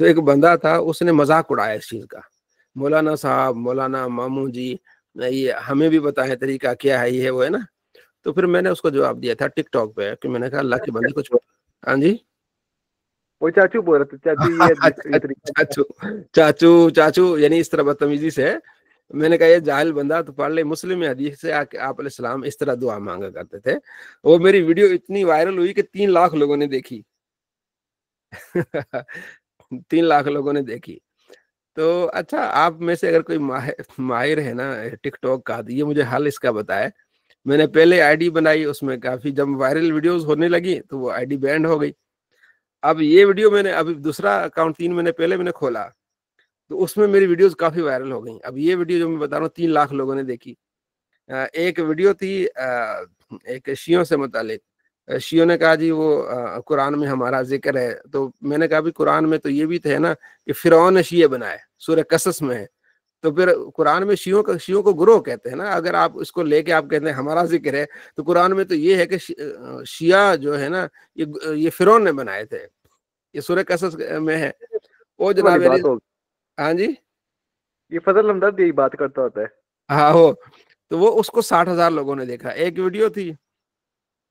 [SPEAKER 1] تو ایک بندہ تھا, اس نے مذاق اڑایا اس چیز کا, مولانا صاحب, مولانا ماموں جی, یہ ہمیں بھی بتائیں طریقہ کیا ہے, یہ ہے وہ ہے نا. تو پھر میں نے اس کو جواب دیا تھا ٹک ٹاک پہ, کہ میں نے کہا اللہ کے بندے کچھ. ہاں جی,
[SPEAKER 3] وہ چاچو بول رہے تھے, چاچو یہ طریقہ
[SPEAKER 1] چاچو چاچو یعنی اس طرح بدتمیزی سے. میں نے کہا یہ جاہل بندہ تو پڑھ لے, مسلم حدیث سے آپ علیہ السلام اس طرح دعا مانگا کرتے تھے. وہ میری ویڈیو اتنی وائرل ہوئی کہ 3 لاکھ لوگوں نے دیکھی. 3 لاکھ لوگوں نے دیکھی. تو اچھا, آپ میں سے اگر کوئی ماہر ہے نا ٹک ٹاک کا, یہ مجھے حل اس کا بتائے. میں نے پہلے آئی ڈی بنائی, اس میں کافی جب وائرل ویڈیوز ہونے لگی تو وہ آئی ڈی بینڈ ہو گئی. اب یہ ویڈیو میں نے ابھی دوسرا اکاؤنٹ 3 مہینے پہلے میں نے کھولا, تو اس میں میری ویڈیوز کافی وائرل ہو گئیں. اب یہ ویڈیو جو میں بتا رہا ہوں 3 لاکھ لوگوں نے دیکھی. ایک ویڈیو تھی ایک شیعوں سے متعلق. شیعوں نے کہا جی وہ قرآن میں ہمارا ذکر ہے. تو میں نے کہا بھی قرآن میں تو یہ بھی تھے نا کہ فرعون نے شیعہ بنائے, سورہ قصص میں ہے. تو پھر قرآن میں شیعوں کو گروہ کہتے ہیں نا. اگر آپ اس کو لے کے آپ کہتے ہیں ہمارا ذکر ہے, تو قرآن میں تو یہ ہے کہ شیعہ جو ہے نا یہ فرعون نے بنائے تھے, یہ سورہ قصص میں ہے. وہ جناب
[SPEAKER 3] بات ہوگی.
[SPEAKER 1] ہاں جی,
[SPEAKER 3] یہ فضل ہمدرد یہی بات کرتا ہوتا ہے.
[SPEAKER 1] ہاں ہو. تو وہ اس کو 60,000 لوگوں نے دیکھا. ایک ویڈیو تھی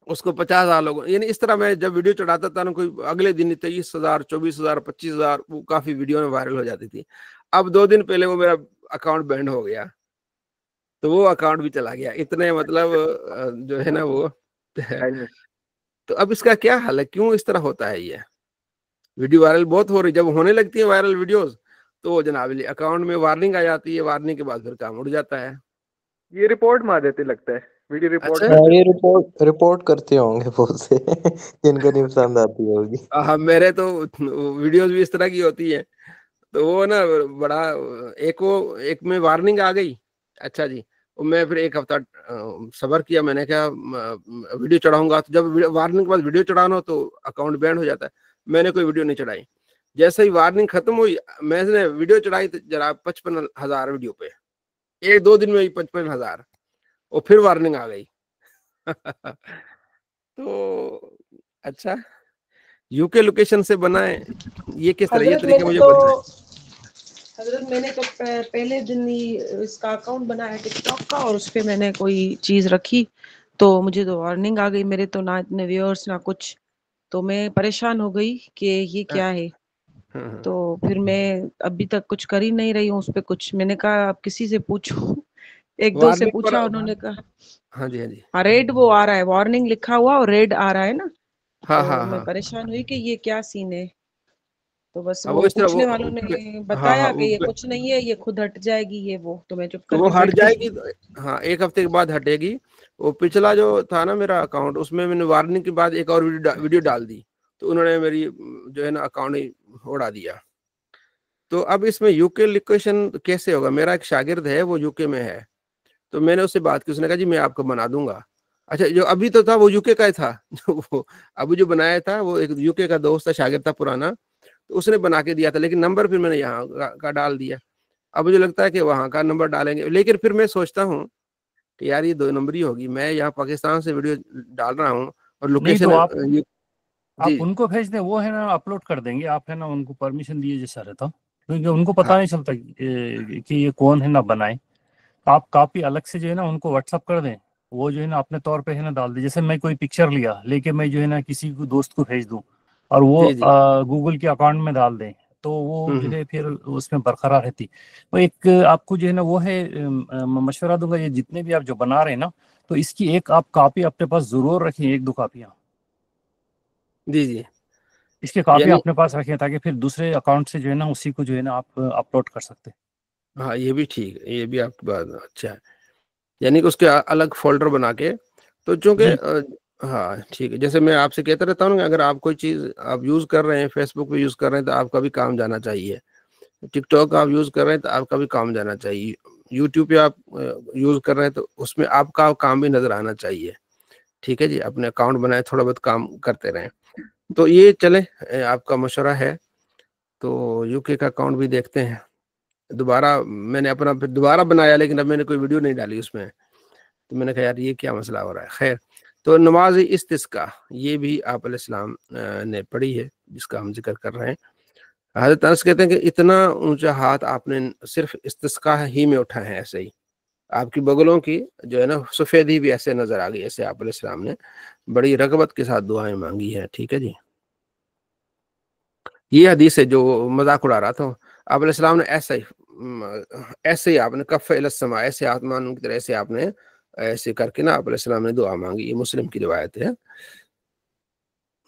[SPEAKER 1] اس کو 50,000 لوگوں, یعنی اس طرح میں جب ویڈیو چڑھاتا تھا نا, کوئی اگلے دن 23,000 24,000 25,000 وہ کافی ویڈیو میں وائرل ہو جاتی تھی. اب 2 دن پہلے وہ میرا اکاؤنٹ بینڈ ہو گیا, تو وہ اکاؤنٹ بھی چلا گیا. اتنے مطلب جو ہے نا وہ. تو اب اس کا کیا حل ہے, کیوں اس طرح ہوتا ہے؟ یہ ویڈیو وائرل بہت ہو رہی, جب ہونے لگتی ہے وائرل ویڈیوز تو جناب اکاؤنٹ میں وارننگ آ جاتی ہے, وارننگ کے بعد پھر کام اڑ جاتا ہے.
[SPEAKER 3] یہ رپورٹ مار دیتے لگتا ہے, ویڈیو رپورٹ.
[SPEAKER 1] اچھا,
[SPEAKER 6] یہ رپورٹ کرتے ہوں گے بہت سے جن کو نہیں پسند آتی ہوگی.
[SPEAKER 1] ہاں میرے تو ویڈیوز بھی اس طرح کی ہوتی ہے. تو وہ نا بڑا ایک میں وارننگ آ گئی. اچھا جی, میں پھر ایک ہفتہ صبر کیا. میں نے کہا ویڈیو چڑھاؤں گا, تو جب وارننگ کے بعد ویڈیو چڑھانا ہو تو اکاؤنٹ بینڈ ہو جاتا ہے. میں نے کوئی ویڈیو نہیں چڑھائی. جیسے ہی وارننگ ختم ہوئی, میں نے ویڈیو چڑھائی تو جناب 55,000 ویڈیو پہ, 1-2 دن میں 55,000, اور پھر وارننگ آ گئی. تو اچھا, یو کے لوکیشن سے بنائیں, یہ کس طرح, یہ طریقہ مجھے بتائیں.
[SPEAKER 7] حضرت میں نے تو پہلے دن ہی اس کا اکاؤنٹ بنایا ٹک ٹاک کا, اور اس پہ میں نے کوئی چیز رکھی تو مجھے تو وارننگ آ گئی. میرے تو نہ اتنے ویورز نہ کچھ, تو میں پریشان ہو گئی کہ یہ کیا ہے. تو پھر میں ابھی تک کچھ کر ہی نہیں رہی ہوں اس پہ کچھ. میں نے کہا آپ کسی سے پوچھو, 1-2 سے پوچھا, انہوں نے کہا
[SPEAKER 1] ہاں جی, ہاں جی,
[SPEAKER 7] ریڈ وہ آ رہا ہے, وارننگ لکھا ہوا اور ریڈ آ رہا ہے نا.
[SPEAKER 1] ہاں
[SPEAKER 7] تو
[SPEAKER 1] ہاں
[SPEAKER 7] میں
[SPEAKER 1] ہاں,
[SPEAKER 7] پریشان ہوئی کہ یہ کیا سین ہے. تو بس
[SPEAKER 1] اب
[SPEAKER 7] وہ
[SPEAKER 1] اس طرح
[SPEAKER 7] پوچھنے والوں نے
[SPEAKER 1] ہاں
[SPEAKER 7] بتایا
[SPEAKER 1] ہاں
[SPEAKER 7] کہ یہ کچھ نہیں ہے, یہ خود ہٹ جائے گی, یہ وہ. تو میں چپ
[SPEAKER 1] تو
[SPEAKER 7] کر
[SPEAKER 1] وہ
[SPEAKER 7] کے
[SPEAKER 1] ہٹ
[SPEAKER 7] بیٹھ
[SPEAKER 1] جائے
[SPEAKER 7] گئی.
[SPEAKER 1] گی. ہاں, 1 ہفتے کے بعد ہٹے گی. وہ پچھلا جو تھا نا میرا اکاؤنٹ, اس میں نے وارننگ کے بعد ایک اور ویڈیو ڈال دی, تو انہوں نے میری جو ہے نا اکاؤنٹ ہی اڑا دیا. تو اب اس میں یو کے لوکیشن کیسے ہوگا؟ میرا ایک شاگرد ہے, وہ یو کے میں ہے, تو میں نے اس سے بات کی. اس نے کہا جی میں آپ کو بنا دوں گا. اچھا, جو ابھی تو تھا وہ یو کے کا ہی تھا. ابھی جو بنایا تھا وہ ایک یو کے کا دوست تھا, شاگرد تھا پرانا, تو اس نے بنا کے دیا تھا, لیکن نمبر پھر میں نے یہاں کا ڈال دیا. اب مجھے لگتا ہے کہ وہاں کا نمبر ڈالیں گے, لیکن پھر میں سوچتا ہوں کہ یار یہ 2 نمبری ہوگی. میں یہاں پاکستان سے ویڈیو ڈال رہا ہوں اور
[SPEAKER 5] نہیں
[SPEAKER 1] لوکیشن.
[SPEAKER 5] تو آپ
[SPEAKER 1] جی
[SPEAKER 5] ان کو بھیج دیں, وہ ہے نا اپلوڈ کر دیں گے. آپ ہے نا ان کو پرمیشن دیے جیسا رہتا, کیونکہ ان کو پتہ نہیں چلتا کہ یہ کون ہے نہ بنائے. آپ کاپی الگ سے جو ہے نا ان کو واٹس اپ کر دیں, وہ جو ہے نا اپنے طور پہ ہے نا ڈال دیں. جیسے میں کوئی پکچر لیا لے کے میں جو ہے نا کسی کو دوست کو بھیج دوں, اور وہ
[SPEAKER 1] جی جی,
[SPEAKER 5] گوگل کے اکاؤنٹ میں ڈال دیں, تو وہ جو ہے پھر اس میں برقرار رہتی. وہ ایک آپ کو جو ہے نا وہ ہے مشورہ دوں گا, یہ جتنے بھی آپ جو بنا رہے ہیں نا, تو اس کی ایک آپ کاپی اپنے پاس ضرور رکھیں, 1-2 کاپیاں
[SPEAKER 1] جی جی,
[SPEAKER 5] اس کی کاپی
[SPEAKER 1] یعنی
[SPEAKER 5] اپنے پاس رکھیں, تاکہ پھر دوسرے اکاؤنٹ سے جو ہے نا اسی کو جو ہے نا آپ اپلوڈ کر سکتے.
[SPEAKER 1] ہاں یہ بھی ٹھیک ہے, یہ بھی آپ کی بات اچھا ہے. یعنی کہ اس کے الگ فولڈر بنا کے, تو چونکہ
[SPEAKER 5] جی
[SPEAKER 1] ہاں ٹھیک ہے. جیسے میں آپ سے کہتا رہتا ہوں کہ اگر آپ کوئی چیز آپ یوز کر رہے ہیں, فیس بک پہ یوز کر رہے ہیں, تو آپ کا بھی کام جانا چاہیے. ٹک ٹاک آپ یوز کر رہے ہیں تو آپ کا بھی کام جانا چاہیے. یوٹیوب پہ آپ یوز کر رہے ہیں تو اس میں آپ کا کام بھی نظر آنا چاہیے. ٹھیک ہے جی, اپنے اکاؤنٹ بنائے, تھوڑا بہت کام کرتے رہیں. تو یہ چلے, آپ کا مشورہ ہے. تو یو کے کا اکاؤنٹ بھی دیکھتے ہیں. دوبارہ میں نے اپنا پھر دوبارہ بنایا, لیکن اب میں نے کوئی ویڈیو نہیں ڈالی اس میں. تو میں نے کہا یار یہ کیا مسئلہ ہو رہا ہے. خیر, تو نماز استسقاء یہ بھی آپ علیہ السلام نے پڑھی ہے, جس کا ہم ذکر کر رہے ہیں. حضرت انس کہتے ہیں کہ اتنا اونچا ہاتھ آپ نے صرف استسقاء ہی میں اٹھا ہے، ایسے ہی آپ کی بغلوں کی جو ہے نا سفیدی بھی ایسے نظر آ گئی، ایسے آپ علیہ السلام نے بڑی رغبت کے ساتھ دعائیں مانگی ہے، ٹھیک ہے جی۔ یہ حدیث ہے جو مذاق اڑا رہا تھا، آپ علیہ السلام نے ایسے ہی آپ نے کف الی السماء، ایسے آسمان کی طرح ایسے آپ نے ایسے کر کے نا آپ علیہ السلام نے دعا مانگی، یہ مسلم کی روایت ہے۔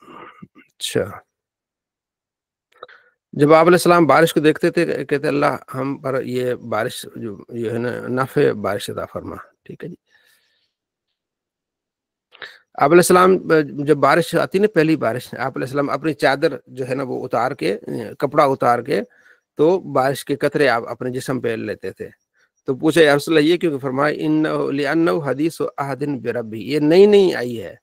[SPEAKER 1] اچھا، جب آپ علیہ السلام بارش کو دیکھتے تھے کہتے اللہ ہم پر یہ بارش جو ہے نا نافع بارش عطا فرما، ٹھیک ہے جی۔ آپ علیہ السلام جب بارش آتی نا پہلی بارش، آپ علیہ السلام اپنی چادر جو ہے نا وہ اتار کے، کپڑا اتار کے تو بارش کے قطرے آپ اپنے جسم پہ لیتے تھے۔ تو پوچھا یا رسول اللہ یہ کیوں؟ فرمایا لأنہ حدیث عہد بربی، یہ نئی نئی آئی ہے،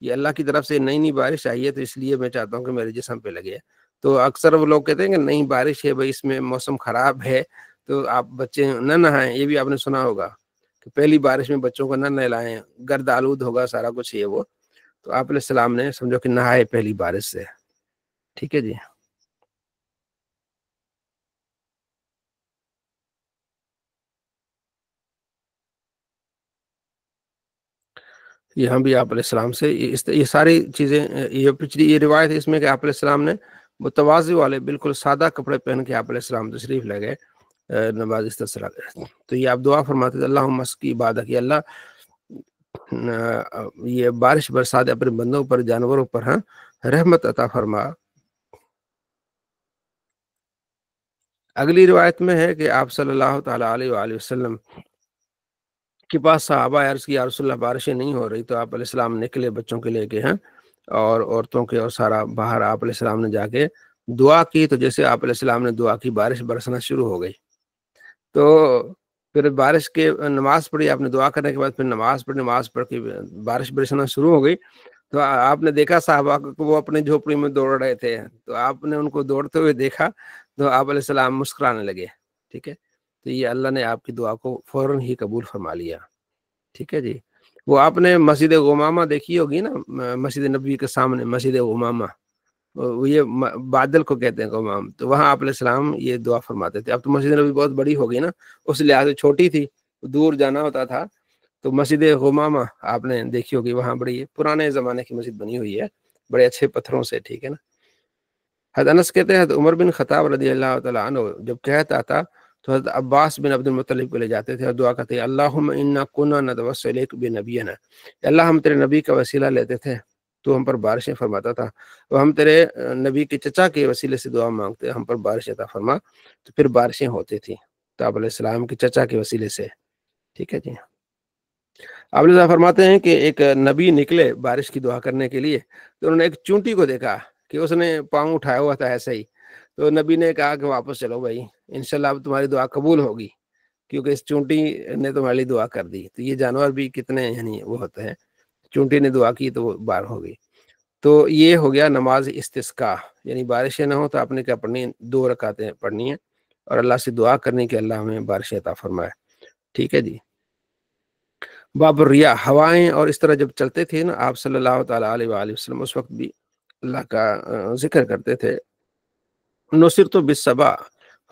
[SPEAKER 1] یہ اللہ کی طرف سے نئی نئی بارش آئی ہے، تو اس لیے میں چاہتا ہوں کہ میرے جسم پہ لگے۔ تو اکثر وہ لوگ کہتے ہیں کہ نئی بارش ہے بھائی، اس میں موسم خراب ہے تو آپ بچے نہ نہائیں، یہ بھی آپ نے سنا ہوگا کہ پہلی بارش میں بچوں کو نہ نہلائیں، گرد آلود ہوگا سارا کچھ یہ وہ۔ تو آپ علیہ السلام نے سمجھو کہ نہائے پہلی بارش سے، ٹھیک ہے جی۔ یہاں بھی آپ علیہ السلام سے یہ ساری چیزیں، یہ پچھلی یہ روایت ہے اس میں کہ آپ علیہ السلام نے متواضع والے بالکل سادہ کپڑے پہن کے آپ علیہ السلام تشریف لے گئے نماز استسقاء۔ تو یہ آپ دعا فرماتے تھے اللہم اسقی عبادک، کہ اللہ یہ بارش برسا دے اپنے بندوں پر، جانوروں پر، ہاں رحمت عطا فرما۔ اگلی روایت میں ہے کہ آپ صلی اللہ تعالیٰ علیہ وآلہ وسلم کے پاس صحابہ عرض کی یا رسول اللہ بارشیں نہیں ہو رہی، تو آپ علیہ السلام نکلے بچوں کے لے کے، ہیں اور عورتوں کے اور سارا باہر آپ علیہ السلام نے جا کے دعا کی، تو جیسے آپ علیہ السلام نے دعا کی بارش برسنا شروع ہو گئی۔ تو پھر بارش کے نماز پڑھی آپ نے، دعا کرنے کے بعد پھر نماز پڑھی، نماز پڑھ کے بارش برسنا شروع ہو گئی۔ تو آپ نے دیکھا صحابہ کو وہ اپنے جھوپڑی میں دوڑ رہے تھے، تو آپ نے ان کو دوڑتے ہوئے دیکھا تو آپ علیہ السلام مسکرانے لگے، ٹھیک ہے۔ تو یہ اللہ نے آپ کی دعا کو فوراً ہی قبول فرما لیا، ٹھیک ہے جی۔ وہ آپ نے مسجد غمامہ دیکھی ہوگی نا، مسجد نبوی کے سامنے مسجد غمامہ، وہ یہ بادل کو کہتے ہیں غمام، تو وہاں آپ علیہ السلام یہ دعا فرماتے تھے۔ اب تو مسجد نبوی بہت بڑی ہو گئی نا، اس لحاظ سے چھوٹی تھی، دور جانا ہوتا تھا، تو مسجد غمامہ آپ نے دیکھی ہوگی، وہاں بڑی پرانے زمانے کی مسجد بنی ہوئی ہے، بڑے اچھے پتھروں سے، ٹھیک ہے نا۔ حضرت انس کہتے ہیں حضرت عمر بن خطاب رضی اللہ تعالیٰ عنہ جب کہتا تھا تو حضرت عباس بن عبد المطلب کو لے جاتے تھے اور دعا کرتے اللہم انا کنا نتوسل الیک بنبینا، اللہ ہم تیرے نبی کا وسیلہ لیتے تھے تو ہم پر بارشیں فرماتا تھا، اور ہم تیرے نبی کے چچا کے وسیلے سے دعا مانگتے ہم پر بارش عطا فرما، تو پھر بارشیں ہوتی تھی، تو آپ علیہ السلام کے چچا کے وسیلے سے، ٹھیک ہے جی۔ آپ علیہ فرماتے ہیں کہ ایک نبی نکلے بارش کی دعا کرنے کے لیے، تو انہوں نے ایک چونٹی کو دیکھا کہ اس نے پاؤں اٹھایا ہوا تھا ایسے ہی، تو نبی نے کہا کہ واپس چلو بھائی، انشاءاللہ اب تمہاری دعا قبول ہوگی، کیونکہ اس چونٹی نے تمہارے لیے دعا کر دی۔ تو یہ جانور بھی کتنے یعنی وہ ہوتے ہیں، چونٹی نے دعا کی تو وہ بار ہو گئی۔ تو یہ ہو گیا نماز استسقاء، یعنی بارشیں نہ ہو تو آپ نے کیا پڑھنی ہے، 2 رکعتیں پڑھنی ہیں اور اللہ سے دعا کرنی کہ اللہ ہمیں بارش عطا فرمائے، ٹھیک ہے جی۔ باب الریا، ہوائیں اور اس طرح جب چلتے تھے نا آپ صلی اللہ تعالیٰ علیہ وآلہ وسلم، اس وقت بھی اللہ کا ذکر کرتے تھے۔ نصرت بالصبا،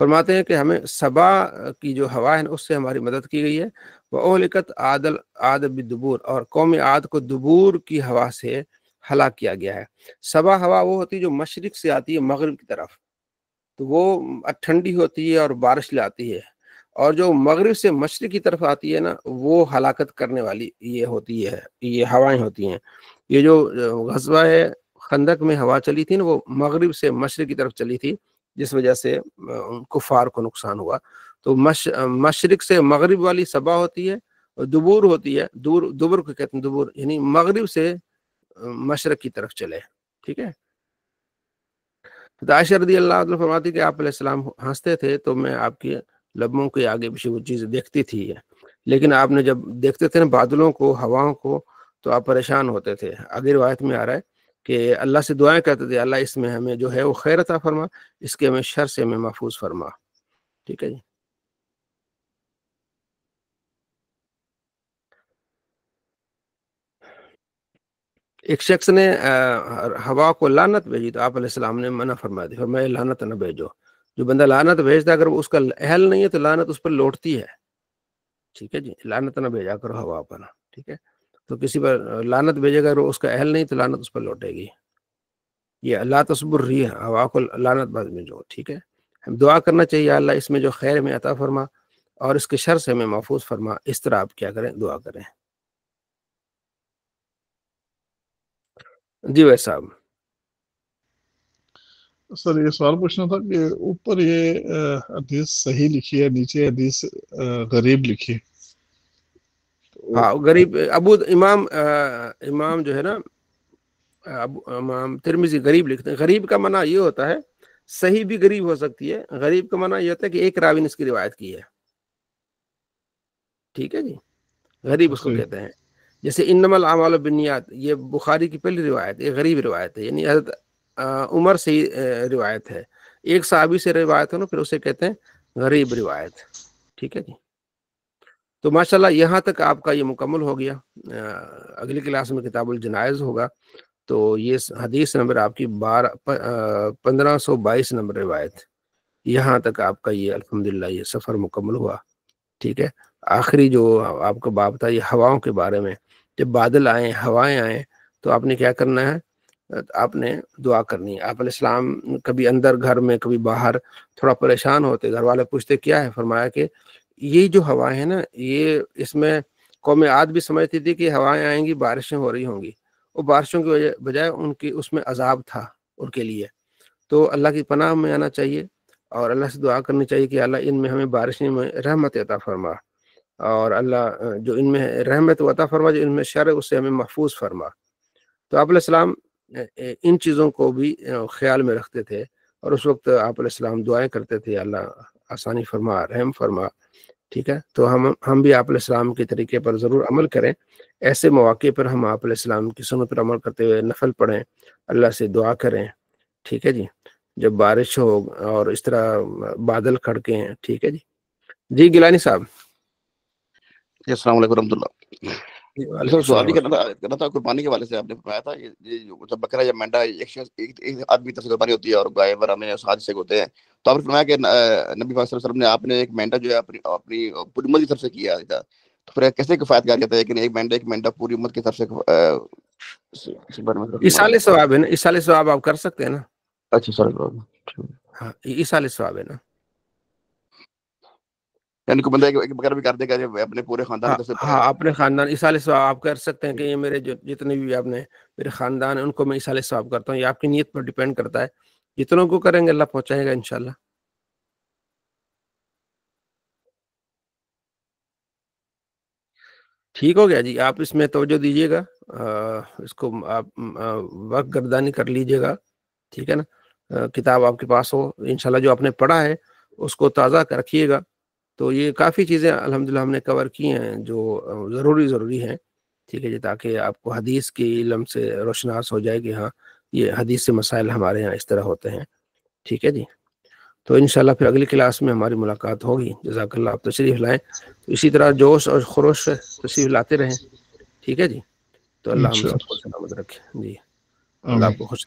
[SPEAKER 1] فرماتے ہیں کہ ہمیں صبا کی جو ہوا ہے اس سے ہماری مدد کی گئی ہے، وَأُهْلِكَتْ عاد بالدبور، اور قوم عاد کو دبور کی ہوا سے ہلاک کیا گیا ہے۔ صبا ہوا وہ ہوتی ہے جو مشرق سے آتی ہے مغرب کی طرف، تو وہ ٹھنڈی ہوتی ہے اور بارش لاتی ہے، اور جو مغرب سے مشرق کی طرف آتی ہے نا وہ ہلاکت کرنے والی یہ ہوتی ہے، یہ ہوائیں ہوتی ہیں۔ یہ جو غزوہ خندق میں ہوا چلی تھی نا وہ مغرب سے مشرق کی طرف چلی تھی، جس وجہ سے کفار کو نقصان ہوا۔ تو مشرق سے مغرب والی صبا ہوتی ہے، اور دبور ہوتی ہے، دبر کو کہتے ہیں، دبور یعنی مغرب سے مشرق کی طرف چلے، ٹھیک ہے۔ عائشہ رضی اللہ عنہ فرماتی کہ آپ علیہ السلام ہنستے تھے تو میں آپ کے لبوں کے آگے پیچھے وہ چیز دیکھتی تھی، لیکن آپ نے جب دیکھتے تھے نا بادلوں کو، ہواؤں کو، تو آپ پریشان ہوتے تھے۔ آگے روایت میں آ رہا ہے کہ اللہ سے دعائیں کرتے تھے اللہ اس میں ہمیں جو ہے وہ خیر عطا فرما، اس کے ہمیں شر سے ہمیں محفوظ فرما، ٹھیک ہے جی۔ ایک شخص نے ہوا کو لعنت بھیجی تو آپ علیہ السلام نے منع فرما دی، فرمایا لعنت نہ بھیجو. جو بندہ لعنت بھیجتا ہے اگر وہ اس کا اہل نہیں ہے تو لعنت اس پر لوٹتی ہے. ٹھیک ہے جی، لعنت نہ بھیجا کرو ہوا پر. ٹھیک ہے، تو کسی پر لعنت بھیجے گا اگر اس کا اہل نہیں تو لعنت اس پر لوٹے گی. یہ اللہ تصبر رہی ہے، ہوا کو لعنت بعد میں جو. ٹھیک ہے، ہم دعا کرنا چاہیے اللہ اس میں جو خیر میں عطا فرما اور اس کے شر سے ہمیں محفوظ فرما. اس طرح آپ کیا کریں، دعا کریں. جی ویسا صاحب.
[SPEAKER 8] سر یہ سوال پوچھنا تھا کہ اوپر یہ حدیث صحیح لکھی ہے، نیچے حدیث غریب لکھی.
[SPEAKER 1] ہاں غریب امام جو ہے نا امام ترمذی غریب لکھتے ہیں. غریب کا معنی یہ ہوتا ہے، صحیح بھی غریب ہو سکتی ہے. غریب کا معنی یہ ہوتا ہے کہ ایک راوی نے اس کی روایت کی ہے. ٹھیک ہے جی، غریب اس کو کہتے ہیں. جیسے انما الاعمال بالنیات، یہ بخاری کی پہلی روایت، یہ غریب روایت ہے، یعنی حضرت عمر سے روایت ہے. ایک صحابی سے روایت ہو نا، پھر اسے کہتے ہیں غریب روایت. ٹھیک ہے جی، تو ماشاءاللہ یہاں تک آپ کا یہ مکمل ہو گیا. اگلی کلاس میں کتاب الجنائز ہوگا، تو یہ حدیث نمبر آپ کی 1522 نمبر روایت. یہاں تک آپ کا یہ الحمدللہ یہ سفر مکمل ہوا. ٹھیک ہے، آخری جو آپ کا باب تھا یہ ہواؤں کے بارے میں. جب بادل آئیں، ہوائیں آئیں، تو آپ نے کیا کرنا ہے، آپ نے دعا کرنی ہے. آپ علیہ السلام کبھی اندر گھر میں کبھی باہر تھوڑا پریشان ہوتے، گھر والے پوچھتے کیا ہے، فرمایا کہ یہ جو ہوائیں ہیں نا، یہ اس میں قوم عاد بھی سمجھتی تھی کہ ہوائیں آئیں گی، بارشیں ہو رہی ہوں گی. وہ بارشوں کی بجائے ان کی اس میں عذاب تھا ان کے لیے. تو اللہ کی پناہ میں آنا چاہیے اور اللہ سے دعا کرنی چاہیے کہ اللہ ان میں ہمیں بارشیں میں رحمت عطا فرما، اور اللہ جو ان میں رحمت عطا فرما، جو ان میں شر ہے اس سے ہمیں محفوظ فرما. تو آپ علیہ السلام ان چیزوں کو بھی خیال میں رکھتے تھے، اور اس وقت آپ علیہ السلام دعائیں کرتے تھے اللہ آسانی فرما، رحم فرما. ٹھیک ہے، تو ہم بھی آپ علیہ السلام کے طریقے پر ضرور عمل کریں. ایسے مواقع پر ہم آپ علیہ السلام کی سنت پر عمل کرتے ہوئے نفل پڑھیں، اللہ سے دعا کریں. ٹھیک ہے جی، جب بارش ہو اور اس طرح بادل کھڑکیں. ٹھیک ہے جی. جی گیلانی صاحب.
[SPEAKER 9] السلام علیکم ورحمۃ اللہ. سر سوال بھی کرنا تھا قربانی کے حوالے سے. آپ نے فرمایا تھا جب بکرا یا مینڈا ایک آدمی طرف سے قربانی ہوتی ہے اور گائے وغیرہ میں حادثے ہوتے ہیں، تو آپ نے فرمایا کہ نبی پاک صلی اللہ علیہ وسلم نے آپ نے ایک مینڈا جو ہے اپنی پوری امت کی طرف سے کیا تھا، تو پھر کیسے کفایت کار کہتا ہے کہ ایک مینڈا پوری امت کی طرف سے
[SPEAKER 1] ایصال ثواب ہے نا، ایصال ثواب آپ کر سکتے ہیں نا.
[SPEAKER 9] اچھا سر،
[SPEAKER 1] ہاں ایصال ثواب ہے نا،
[SPEAKER 9] یعنی کوئی بندہ ایک بکرا بھی کر دے گا اپنے پورے خاندان کی طرف سے.
[SPEAKER 1] ہاں اپنے خاندان ایصال ثواب آپ کر سکتے ہیں کہ یہ میرے جتنے بھی آپ نے میرے خاندان ہیں ان کو میں ایصال ثواب کرتا ہوں. یہ آپ کی نیت پر ڈیپینڈ کرتا ہے، جتنوں کو کریں گے اللہ پہنچائے گا انشاءاللہ. ٹھیک ہو گیا جی. آپ اس میں توجہ دیجیے گا، اس کو آپ وقت گردانی کر لیجیے گا. ٹھیک ہے نا، کتاب آپ کے پاس ہو انشاءاللہ، جو آپ نے پڑھا ہے اس کو تازہ رکھیے گا. تو یہ کافی چیزیں الحمدللہ ہم نے کور کی ہیں جو ضروری ہیں. ٹھیک ہے جی، تاکہ آپ کو حدیث کی علم سے روشناس ہو جائے کہ ہاں یہ حدیث سے مسائل ہمارے یہاں اس طرح ہوتے ہیں. ٹھیک ہے جی، تو انشاءاللہ پھر اگلی کلاس میں ہماری ملاقات ہوگی. جزاک اللہ. آپ تشریف لائیں، تو اسی طرح جوش اور خروش سے تشریف لاتے رہیں. ٹھیک ہے جی، تو اللہ ہم سب کو سلامت رکھے. جی، اللہ آپ کو خوش